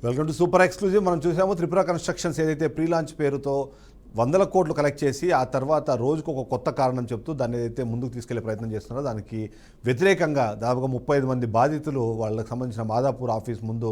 Welcome to super exclusive. మనం చూసాము Tripura constructions ఏదైతే ప్రీ లాంచ్ పేరుతో 100 కోట్లు కలెక్ట్ చేసి ఆ తర్వాత రోజుకు ఒక కొత్త కారణం చెప్తూ దాన్ని ఏదైతే ముందుకు తీసుకెళ్లే ప్రయత్నం చేస్తున్నారో దానికి వ్యతిరేకంగా దాదాపుగా 35 మంది బాధితులు వాళ్ళకి సంబంధించిన మాదాపూర్ ఆఫీస్ ముందు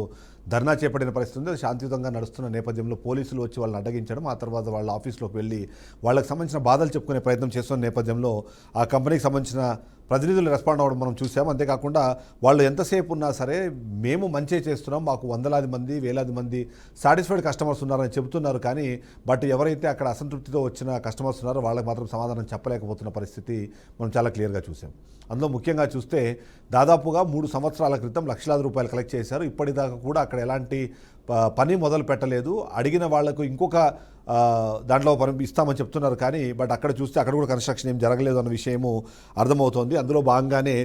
ధర్నా చేపట్టిన పరిస్థితి ఉంది. అది శాంతియుతంగా నడుస్తున్న నేపథ్యంలో పోలీసులు వచ్చి వాళ్ళని అడ్డగించడం, ఆ తర్వాత వాళ్ళ ఆఫీస్లోకి వెళ్ళి వాళ్ళకి సంబంధించిన బాధలు చెప్పుకునే ప్రయత్నం చేస్తున్న నేపథ్యంలో ఆ కంపెనీకి సంబంధించిన ప్రతినిధులు రెస్పాండ్ అవ్వడం మనం చూసాం. అంతేకాకుండా వాళ్ళు ఎంతసేపు ఉన్నా సరే మేము మంచి చేస్తున్నాం, మాకు వందలాది మంది వేలాది మంది సాటిస్ఫైడ్ కస్టమర్స్ ఉన్నారని చెబుతున్నారు. కానీ బట్ ఎవరైతే అక్కడ అసంతృప్తితో వచ్చిన కస్టమర్స్ ఉన్నారో వాళ్ళకి మాత్రం సమాధానం చెప్పలేకపోతున్న పరిస్థితి మనం చాలా క్లియర్గా చూసాం. అందులో ముఖ్యంగా చూస్తే దాదాపుగా 3 సంవత్సరాల క్రితం లక్షలాది రూపాయలు కలెక్ట్ చేశారు. ఇప్పటిదాకా కూడా అక్కడ ఎలాంటి పని మొదలు పెట్టలేదు. అడిగిన వాళ్లకు ఇంకొక దాంట్లో ఇస్తామని చెప్తున్నారు. కానీ బట్ అక్కడ చూస్తే అక్కడ కూడా కన్స్ట్రక్షన్ ఏం జరగలేదు అన్న విషయము అర్థమవుతోంది. అందులో భాగంగానే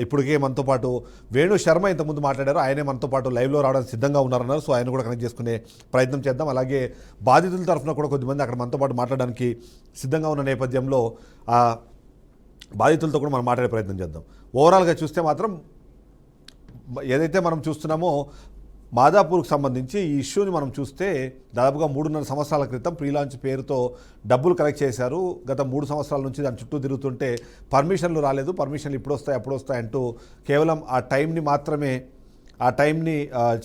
ఇప్పటికే మనతో పాటు వేణు శర్మ ఇంతకుముందు మాట్లాడారు. ఆయనే మనతో పాటు లైవ్లో రావడానికి సిద్ధంగా ఉన్నారన్నారు. సో ఆయన కూడా కనెక్ట్ చేసుకునే ప్రయత్నం చేద్దాం. అలాగే బాధితుల తరఫున కూడా కొద్దిమంది అక్కడ మనతో పాటు మాట్లాడడానికి సిద్ధంగా ఉన్న నేపథ్యంలో బాధితులతో కూడా మనం మాట్లాడే ప్రయత్నం చేద్దాం. ఓవరాల్గా చూస్తే మాత్రం ఏదైతే మనం చూస్తున్నామో మాదాపూర్కి సంబంధించి ఈ ఇష్యూని మనం చూస్తే దాదాపుగా 3.5 సంవత్సరాల క్రితం ప్రీ లాంచ్ పేరుతో డబ్బులు కలెక్ట్ చేశారు. గత 3 సంవత్సరాల నుంచి దాని చుట్టూ తిరుగుతుంటే పర్మిషన్లు రాలేదు, పర్మిషన్లు ఇప్పుడు వస్తాయి అప్పుడు వస్తాయి అంటూ కేవలం ఆ టైంని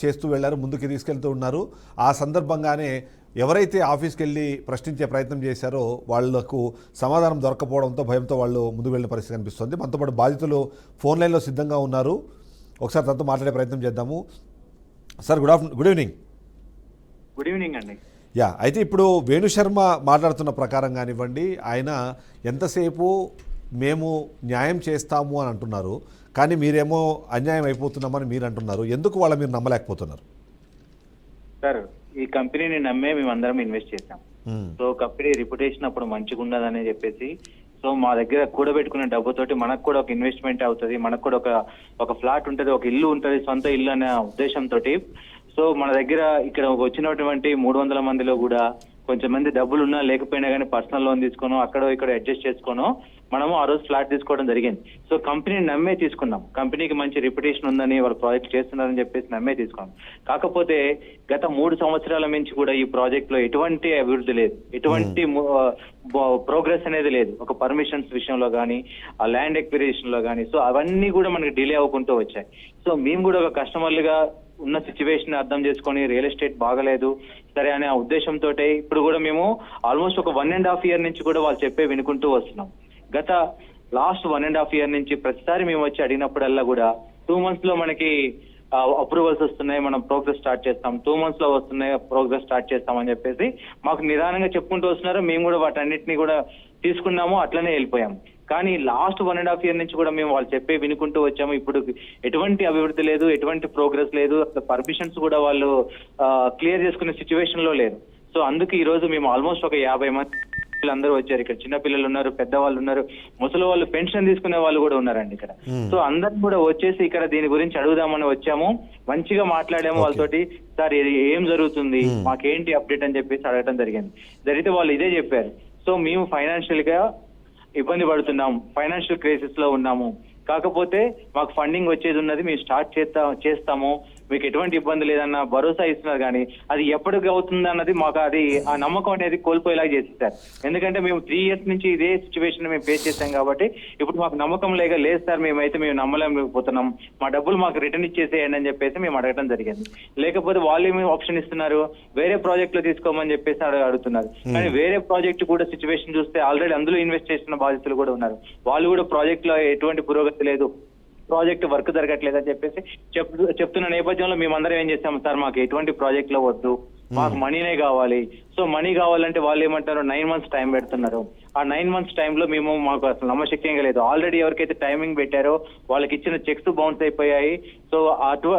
చేస్తూ వెళ్ళారు, ముందుకు తీసుకెళ్తూ ఉన్నారు. ఆ సందర్భంగానే ఎవరైతే ఆఫీస్కి వెళ్ళి ప్రశ్నించే ప్రయత్నం చేశారో వాళ్లకు సమాధానం దొరకపోవడంతో భయంతో వాళ్ళు ముందుకు వెళ్ళిన పరిస్థితి కనిపిస్తుంది. మనతో పాటు బాధితులు ఫోన్ లైన్లో సిద్ధంగా ఉన్నారు. ఒకసారి తనతో మాట్లాడే ప్రయత్నం చేద్దాము. Sir good evening. Good evening అండి. అయితే ఇప్పుడు వేణు శర్మ మాట్లాడుతున్న ప్రకారం కానివ్వండి, ఆయన ఎంతసేపు మేము న్యాయం చేస్తాము అని అంటున్నారు, కానీ మీరేమో అన్యాయం అయిపోతున్నామని మీరు అంటున్నారు. ఎందుకు మీరు నమ్మలేకపోతున్నారు? సార్, ఈ కంపెనీని నమ్మే మేమందరం ఇన్వెస్ట్ చేశాం. సో కంపెనీ రిప్యుటేషన్ అప్పుడు మంచిగా ఉండదని చెప్పేసి, సో మా దగ్గర కూడబెట్టుకున్న డబ్బుతోటి మనకు కూడా ఒక ఇన్వెస్ట్మెంట్ అవుతుంది, మనకు కూడా ఒక ఫ్లాట్ ఉంటుంది, ఒక ఇల్లు ఉంటుంది, సొంత ఇల్లు అనే ఉద్దేశంతో సో మన దగ్గర ఇక్కడ వచ్చినటువంటి 300 మందిలో కూడా కొంచెం మంది డబ్బులు ఉన్నా లేకపోయినా కానీ పర్సనల్ లోన్ తీసుకోను, అక్కడ ఇక్కడ అడ్జస్ట్ చేసుకోను మనము ఆ రోజు ఫ్లాట్ తీసుకోవడం జరిగింది. సో కంపెనీని నమ్మే తీసుకున్నాం. కంపెనీకి మంచి రిప్యుటేషన్ ఉందని వాళ్ళు ప్రాజెక్ట్ చేస్తున్నారని చెప్పేసి నమ్మే తీసుకున్నాం. కాకపోతే గత 3 సంవత్సరాల నుంచి కూడా ఈ ప్రాజెక్ట్ లో ఎటువంటి అభివృద్ధి లేదు, ఎటువంటి ప్రోగ్రెస్ అనేది లేదు. ఒక పర్మిషన్స్ విషయంలో కానీ, ఆ ల్యాండ్ ఎక్విజిషన్ లో కానీ, సో అవన్నీ కూడా మనకి డిలే అవ్వకుంటూ వచ్చాయి. సో మేము కూడా ఒక కస్టమర్లుగా ఉన్న సిచ్యువేషన్ అర్థం చేసుకొని రియల్ ఎస్టేట్ బాగలేదు సరే అనే ఉద్దేశంతో ఇప్పుడు కూడా మేము ఆల్మోస్ట్ ఒక 1.5 ఇయర్ నుంచి కూడా వాళ్ళు చెప్పే వినుకుంటూ వస్తున్నాం. గత లాస్ట్ 1.5 ఇయర్ నుంచి ప్రతిసారి మేము వచ్చి అడిగినప్పుడల్లా కూడా 2 months లో మనకి అప్రూవల్స్ వస్తున్నాయి, మనం ప్రోగ్రెస్ స్టార్ట్ చేస్తాం, 2 months లో వస్తున్నాయి, ప్రోగ్రెస్ స్టార్ట్ చేస్తామని చెప్పేసి మాకు నిదానంగా చెప్పుకుంటూ వస్తున్నారు. మేము కూడా వాటన్నిటిని కూడా తీసుకున్నాము, అట్లనే వెళ్ళిపోయాము. కానీ లాస్ట్ 1.5 ఇయర్ నుంచి కూడా మేము వాళ్ళు చెప్పే వినుకుంటూ వచ్చాము. ఇప్పుడు ఎటువంటి అభివృద్ధి లేదు, ఎటువంటి ప్రోగ్రెస్ లేదు, పర్మిషన్స్ కూడా వాళ్ళు క్లియర్ చేసుకునే సిచ్యువేషన్ లో లేదు. సో అందుకు ఈ రోజు మేము ఆల్మోస్ట్ ఒక 50 మంది అందరూ వచ్చారు. ఇక్కడ చిన్న పిల్లలు ఉన్నారు, పెద్దవాళ్ళు ఉన్నారు, ముసలి వాళ్ళు, పెన్షన్ తీసుకునే వాళ్ళు కూడా ఉన్నారండి ఇక్కడ. సో అందరం కూడా వచ్చేసి ఇక్కడ దీని గురించి అడుగుదామని వచ్చాము. మంచిగా మాట్లాడాము వాళ్ళతోటి. సార్ ఇది ఏం జరుగుతుంది, మాకేంటి అప్డేట్ అని చెప్పేసి అడగటం జరిగితే వాళ్ళు ఇదే చెప్పారు. సో మేము ఫైనాన్షియల్ గా ఇబ్బంది పడుతున్నాం, ఫైనాన్షియల్ క్రైసిస్ లో ఉన్నాము, కాకపోతే మాకు ఫండింగ్ వచ్చేది ఉన్నది, మేము స్టార్ట్ చేస్తాము, మీకు ఎటువంటి ఇబ్బంది లేదన్న భరోసా ఇస్తున్నారు. కానీ అది ఎప్పటికి అవుతుంది అన్నది మాకు ఆ నమ్మకం అనేది కోల్పోయేలా చేసేసారు. ఎందుకంటే మేము 3 years నుంచి ఇదే సిచ్యువేషన్ మేము ఫేస్ చేస్తాం కాబట్టి ఇప్పుడు మాకు నమ్మకం లేదు సార్, మేము నమ్మలేకపోతున్నాం, మా డబ్బులు మాకు రిటర్న్ ఇచ్చేసేయండి అని చెప్పేసి మేము అడగడం జరిగింది. లేకపోతే వాళ్ళు ఏమి ఆప్షన్ ఇస్తున్నారు, వేరే ప్రాజెక్ట్ లో తీసుకోమని చెప్పేసి అడుగుతున్నారు. కానీ వేరే ప్రాజెక్ట్ కూడా సిచ్యువేషన్ చూస్తే ఆల్రెడీ అందులో ఇన్వెస్ట్ చేసిన బాధితులు కూడా ఉన్నారు. వాళ్ళు కూడా ప్రాజెక్ట్ లో ఎటువంటి పురోగతి లేదు, ప్రాజెక్ట్ వర్క్ జరగట్లేదు అని చెప్పేసి చెప్తున్న నేపథ్యంలో మేమందరం ఏం చేస్తాము, సార్ మాకు ఎటువంటి ప్రాజెక్ట్ లో వద్దు, మాకు మనీనే కావాలి. సో మనీ కావాలంటే వాళ్ళు ఏమంటారు 9 months టైం పెడుతున్నారు. ఆ 9 months టైంలో మాకు అసలు నమ్మశక్యంగా లేదు. ఆల్రెడీ ఎవరికైతే టైమింగ్ పెట్టారో వాళ్ళకి ఇచ్చిన చెక్స్ బౌన్స్ అయిపోయాయి. సో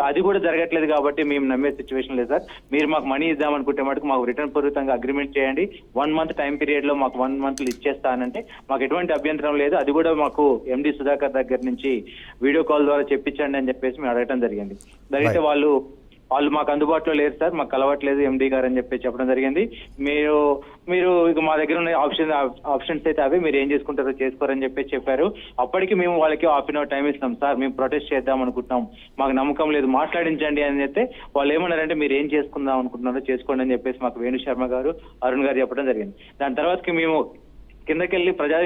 అది కూడా జరగట్లేదు కాబట్టి మేము నమ్మే సిచ్యువేషన్ లేదు సార్. మీరు మాకు మనీ ఇద్దామనుకుంటే మటుకు మాకు రిటర్న్ పూర్వకంగా అగ్రిమెంట్ చేయండి, 1 month టైం పీరియడ్ లో మాకు 1 month ఇచ్చేస్తానంటే మాకు ఎటువంటి అభ్యంతరం లేదు. అది కూడా మాకు ఎండి సుధాకర్ దగ్గర నుంచి వీడియో కాల్ ద్వారా చెప్పించండి అని చెప్పేసి మేము అడగటం జరిగింది. జరిగితే వాళ్ళు వాళ్ళు మాకు అందుబాటులో లేరు సార్, మాకు కలవట్లేదు ఎండి గారు అని చెప్పి చెప్పడం జరిగింది. మీరు ఇక మా దగ్గర ఉన్న ఆప్షన్స్ అయితే అవి, మీరు ఏం చేసుకుంటారో చేసుకోరని చెప్పి చెప్పారు. అప్పటికి మేము వాళ్ళకి హాఫ్ అన్ అవర్ టైం ఇస్తాం సార్, మేము ప్రొటెస్ట్ చేద్దాం అనుకుంటున్నాం, మాకు నమ్మకం లేదు, మాట్లాడించండి అని చెప్తే వాళ్ళు ఏమన్నారంటే మీరు ఏం చేసుకుందాం అనుకుంటున్నారో చేసుకోండి అని చెప్పేసి మాకు వేణు శర్మ గారు, అరుణ్ గారు చెప్పడం జరిగింది. దాని తర్వాతకి మేము కిందకెళ్ళి ప్రజా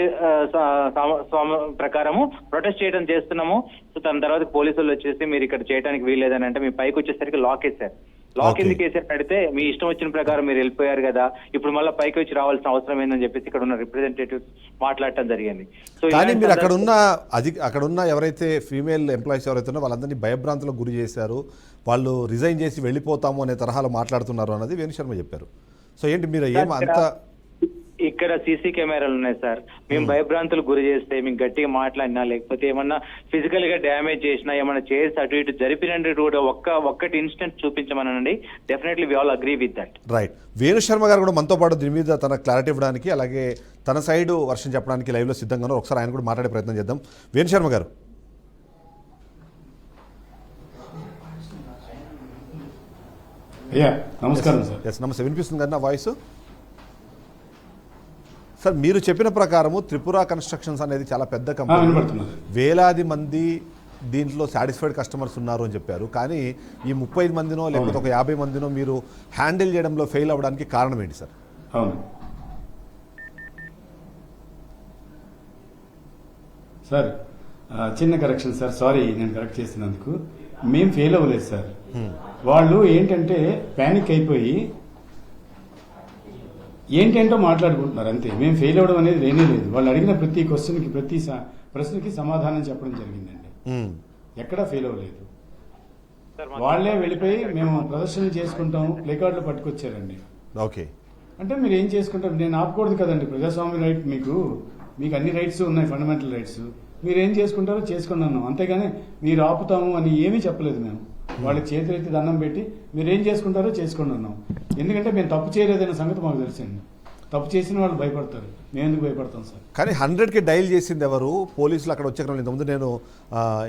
ప్రకారము ప్రొటెస్ట్ చేయడం చేస్తున్నాము. సో దాని తర్వాత పోలీసులు వచ్చేసి మీరు ఇక్కడ చేయడానికి వీల్లేదని అంటే మీ పైకి వచ్చేసరికి లాక్ వేశారు. లాక్ ఎందుకు వేసారు అడిగితే మీ ఇష్టం వచ్చిన ప్రకారం మీరు వెళ్ళిపోయారు కదా, ఇప్పుడు మళ్ళీ పైకి వచ్చి రావాల్సిన అవసరం ఏందని చెప్పేసి ఇక్కడ ఉన్న రిప్రజెంటేటివ్స్ మాట్లాడటం జరిగింది. సో కానీ మీరు అక్కడ ఉన్న ఎవరైతే ఫీమేల్ ఎంప్లాయీస్ ఎవరైతే ఉన్నారో వాళ్ళందరినీ భయభ్రాంతులకు గురి చేశారు, వాళ్ళు రిజైన్ చేసి వెళ్ళిపోతాము అనే తరహాలో మాట్లాడుతున్నారు అన్నది వేణు శర్మ చెప్పారు. సో ఏంటి మీరు అంత ఇక్కడ సీసీ కెమెరాలు ఉన్నాయి సార్, మేము భయభ్రాంతులకు గురి చేస్తే, మేము గట్టిగా మాట్లాడినా లేకపోతే ఏమన్నా ఫిజికల్ గా డ్యామేజ్ చేసినా, ఏమన్నా చేసి అటు ఇటు జరిపినండి కూడా ఒక్కటి ఇన్స్టెంట్ చూపించమనండి, definitely we all agree with that. Right. Venu Sharma garu కూడా మనతో పాటు దీని మీద తన క్లారిటీ ఇవ్వడానికి అలాగే తన సైడ్ వర్షన్ చెప్పడానికి లైవ్ లో సిద్ధంగా ఉన్నారు. ఒకసారి ఆయన కూడా మాట్లాడే ప్రయత్నం చేద్దాం. వేణు శర్మ గారు. నమస్కారం సార్. ఎస్ నమస్తే, వినిపిస్తుంది కదా నా వాయిస్? సార్ మీరు చెప్పిన ప్రకారము త్రిపుర కన్స్ట్రక్షన్స్ అనేది చాలా పెద్ద కంపెనీ, వేలాది మంది దీంట్లో సాటిస్ఫైడ్ కస్టమర్స్ ఉన్నారు అని చెప్పారు. కానీ ఈ 35 మందినో లేకపోతే ఒక 50 మందినో మీరు హ్యాండిల్ చేయడంలో ఫెయిల్ అవ్వడానికి కారణం ఏంటి సార్? అవును సార్, చిన్న కరెక్షన్ సార్, సారీ నేను కరెక్ట్ చేసినందుకు. మేము ఫెయిల్ అవ్వలేదు సార్, వాళ్ళు ఏంటంటే ప్యానిక్ అయిపోయి ఏంటంటో మాట్లాడుకుంటున్నారు అంతే. మేము ఫెయిల్ అవ్వడం అనేది లేనే లేదు. వాళ్ళు అడిగిన ప్రతి క్వశ్చన్కి ప్రతి ప్రశ్నకి సమాధానం చెప్పడం జరిగిందండి, ఎక్కడా ఫెయిల్ అవ్వలేదు. వాళ్లే వెళ్ళిపోయి మేము ప్రదర్శనలు చేసుకుంటాం ప్లేకార్డులు పట్టుకొచ్చారండి. ఓకే, అంటే మీరు ఏం చేసుకుంటారు, నేను ఆపకూడదు కదండి, ప్రజాస్వామ్య రైట్, మీకు అన్ని రైట్స్ ఉన్నాయి, ఫండమెంటల్ రైట్స్, మీరు ఏం చేసుకుంటారో చేసుకోండి అన్నాం. అంతేగాని మీరు ఆపుతాము అని ఏమీ చెప్పలేదు. మేము వాళ్ళకి చేతులెత్తి దండం పెట్టి మీరు ఏం చేసుకుంటారో చేసుకోండి అన్నాం. ఎందుకంటే మేము తప్పు చేయలేదనే సంగతి మాకు తెలిసింది. తప్పు చేసిన వాళ్ళు భయపడతారు, మేము ఎందుకు భయపడతాం సార్? కానీ 100కి డైల్ చేసింది ఎవరు? పోలీసులు అక్కడ వచ్చే క్రమంలో ఇంతకుముందు నేను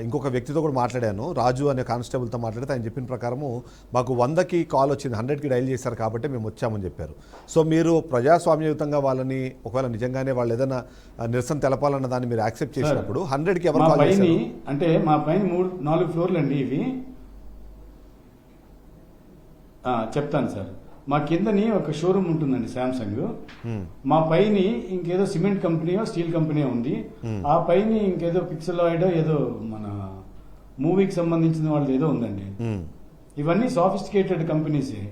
ఇంకొక వ్యక్తితో కూడా మాట్లాడాను, రాజు అనే కానిస్టేబుల్తో మాట్లాడితే ఆయన చెప్పిన ప్రకారము మాకు 100కి కాల్ వచ్చింది, 100కి డైల్ చేశారు కాబట్టి మేము వచ్చామని చెప్పారు. సో మీరు ప్రజాస్వామ్యయుతంగా వాళ్ళని ఒకవేళ నిజంగానే వాళ్ళు ఏదైనా నిరసన తెలపాలన్న దాన్ని మీరు యాక్సెప్ట్ చేసినప్పుడు 100కి ఎవరు కాల్ చేశారు? అంటే మా పైన 4 ఫ్లోర్లు అండి ఇవి. చెప్తాను సార్. మా కిందని ఒక షోరూమ్ ఉంటుందండి శాంసంగ్, మా పైన ఇంకేదో సిమెంట్ కంపెనీయో స్టీల్ కంపెనీయో ఉంది, ఆ పైన ఇంకేదో పిక్సెలాయిడో ఏదో మన మూవీకి సంబంధించిన వాళ్ళది ఏదో ఉందండి. ఇవన్నీ సాఫిస్టికేటెడ్ కంపెనీసే.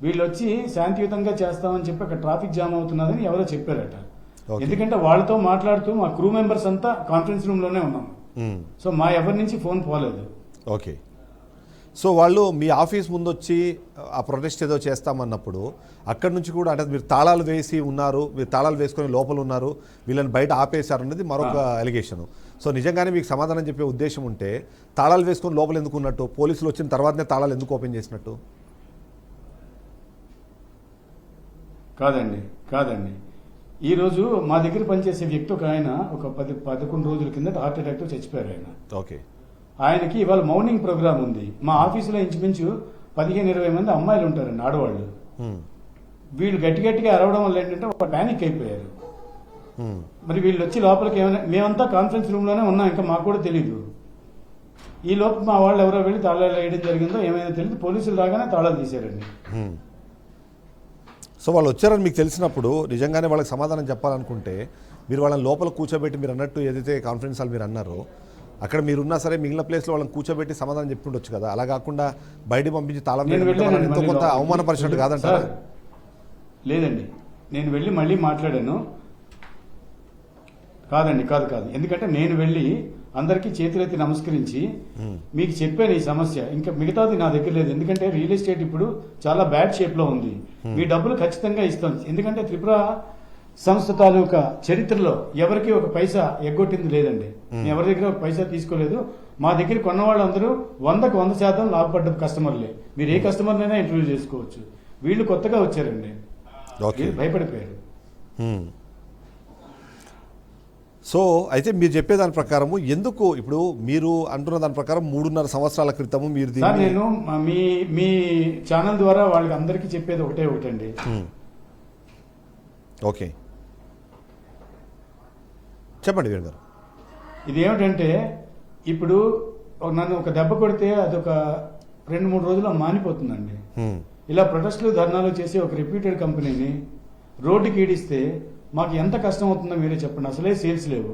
వీళ్ళు వచ్చి శాంతియుతంగా చేస్తామని చెప్పి అక్కడ ట్రాఫిక్ జామ్ అవుతున్నదని ఎవరో చెప్పారట. ఎందుకంటే వాళ్ళతో మాట్లాడుతూ మా క్రూ మెంబర్స్ అంతా కాన్ఫరెన్స్ రూమ్ లోనే ఉన్నాం. సో మా ఎవరి నుంచి ఫోన్ పోలేదు. ఓకే, సో వాళ్ళు మీ ఆఫీస్ ముందు వచ్చి ఆ ప్రొటెస్ట్ ఏదో చేస్తామన్నప్పుడు అక్కడి నుంచి కూడా అంటే మీరు తాళాలు వేసి ఉన్నారు, మీరు తాళాలు వేసుకొని లోపల ఉన్నారు, వీళ్ళని బయట ఆపేశారు అనేది మరొక అలిగేషన్. సో నిజంగానే మీకు సమాధానం చెప్పే ఉద్దేశం ఉంటే తాళాలు వేసుకొని లోపల ఎందుకు ఉన్నట్టు, పోలీసులు వచ్చిన తర్వాతనే తాళాలు ఎందుకు ఓపెన్ చేసినట్టు? కాదండి ఈరోజు మా దగ్గర పనిచేసే వ్యక్తి ఒక ఆయన ఒక 10-11 రోజుల కిందట హార్ట్ అటాక్తో చచ్చిపోయారు ఆయన. ఓకే, ఆయనకి ఇవాళ మౌర్నింగ్ ప్రోగ్రామ్ ఉంది. మా ఆఫీసులో ఇంచుమించు 15-20 మంది అమ్మాయిలు ఉంటారండి, ఆడవాళ్ళు. వీళ్ళు గట్టిగా అరవడం వల్ల ఏంటంటే ఒక ప్యానిక్ అయిపోయారు. మరి వీళ్ళు వచ్చి లోపలికి ఏమైనా, మేమంతా కాన్ఫరెన్స్ రూమ్ లోనే ఉన్నాం, ఇంకా మాకు కూడా తెలీదు. ఈ లోపు మా వాళ్ళు ఎవరో వెళ్ళి తాళాలు వేయడం జరిగిందో ఏమైనా తెలియదు, పోలీసులు రాగానే తాళాలు తీశారండి. సో వాళ్ళు వచ్చారని మీకు తెలిసినప్పుడు నిజంగానే వాళ్ళకి సమాధానం చెప్పాలనుకుంటే మీరు వాళ్ళని లోపల కూర్చోబెట్టి, మీరు అన్నట్టు ఏదైతే కాన్ఫరెన్స్ హాల్ మీరు అన్నారో అక్కడ మీరున్నా సరే మిగిలిన ప్లేస్లో వాళ్ళని కూర్చోబెట్టి సమాధానం చెప్పి ఉండొచ్చు కదా. అలా కాకుండా బయట పంపించి తాళం ఎంతో కొంత అవమానపరిచినట్టు కాదంటారా? లేదండి, నేను వెళ్ళి మళ్ళీ మాట్లాడాను. కాదు. ఎందుకంటే నేను వెళ్ళి అందరికీ చేతులెత్తి నమస్కరించి మీకు చెప్పాను ఈ సమస్య, ఇంకా మిగతాది నా దగ్గర లేదు. ఎందుకంటే రియల్ ఎస్టేట్ ఇప్పుడు చాలా బ్యాడ్ షేప్ లో ఉంది. మీ డబ్బులు ఖచ్చితంగా ఇస్తాం. ఎందుకంటే త్రిపుర సంస్థ తాలూకా చరిత్రలో ఎవరికి ఒక పైసా ఎగ్గొట్టింది లేదండి. ఎవరి దగ్గర ఒక పైసా తీసుకోలేదు. మా దగ్గర కొన్న వాళ్ళందరూ 100% లాభపడ్డ కస్టమర్లే. మీరు ఏ కస్టమర్నైనా ఇంటర్వ్యూ చేసుకోవచ్చు. వీళ్ళు కొత్తగా వచ్చారండి, భయపడిపోయారు. సో అయితే మీరు చెప్పే దాని ప్రకారము ఎందుకు ఇప్పుడు మీరు అంటున్న దాని ప్రకారం 3.5 సంవత్సరాల క్రితము మీరు సార్ దీన్ని నేను మీ ఛానల్ ద్వారా వాళ్ళకి అందరికీ చెప్పేది ఒకటండి. ఓకే చెప్పండి వీరు గారు. ఇది ఏమిటంటే ఇప్పుడు నన్ను ఒక దెబ్బ కొడితే అదొక 2-3 రోజుల్లో మానిపోతుందండి. ఇలా ప్రొటెస్టులు ధర్నాలు చేసి ఒక రిప్యూటెడ్ కంపెనీని రోడ్డుకి ఈడిస్తే మాకు ఎంత కష్టం అవుతుందో మీరే చెప్పండి. అసలే సేల్స్ లేవు.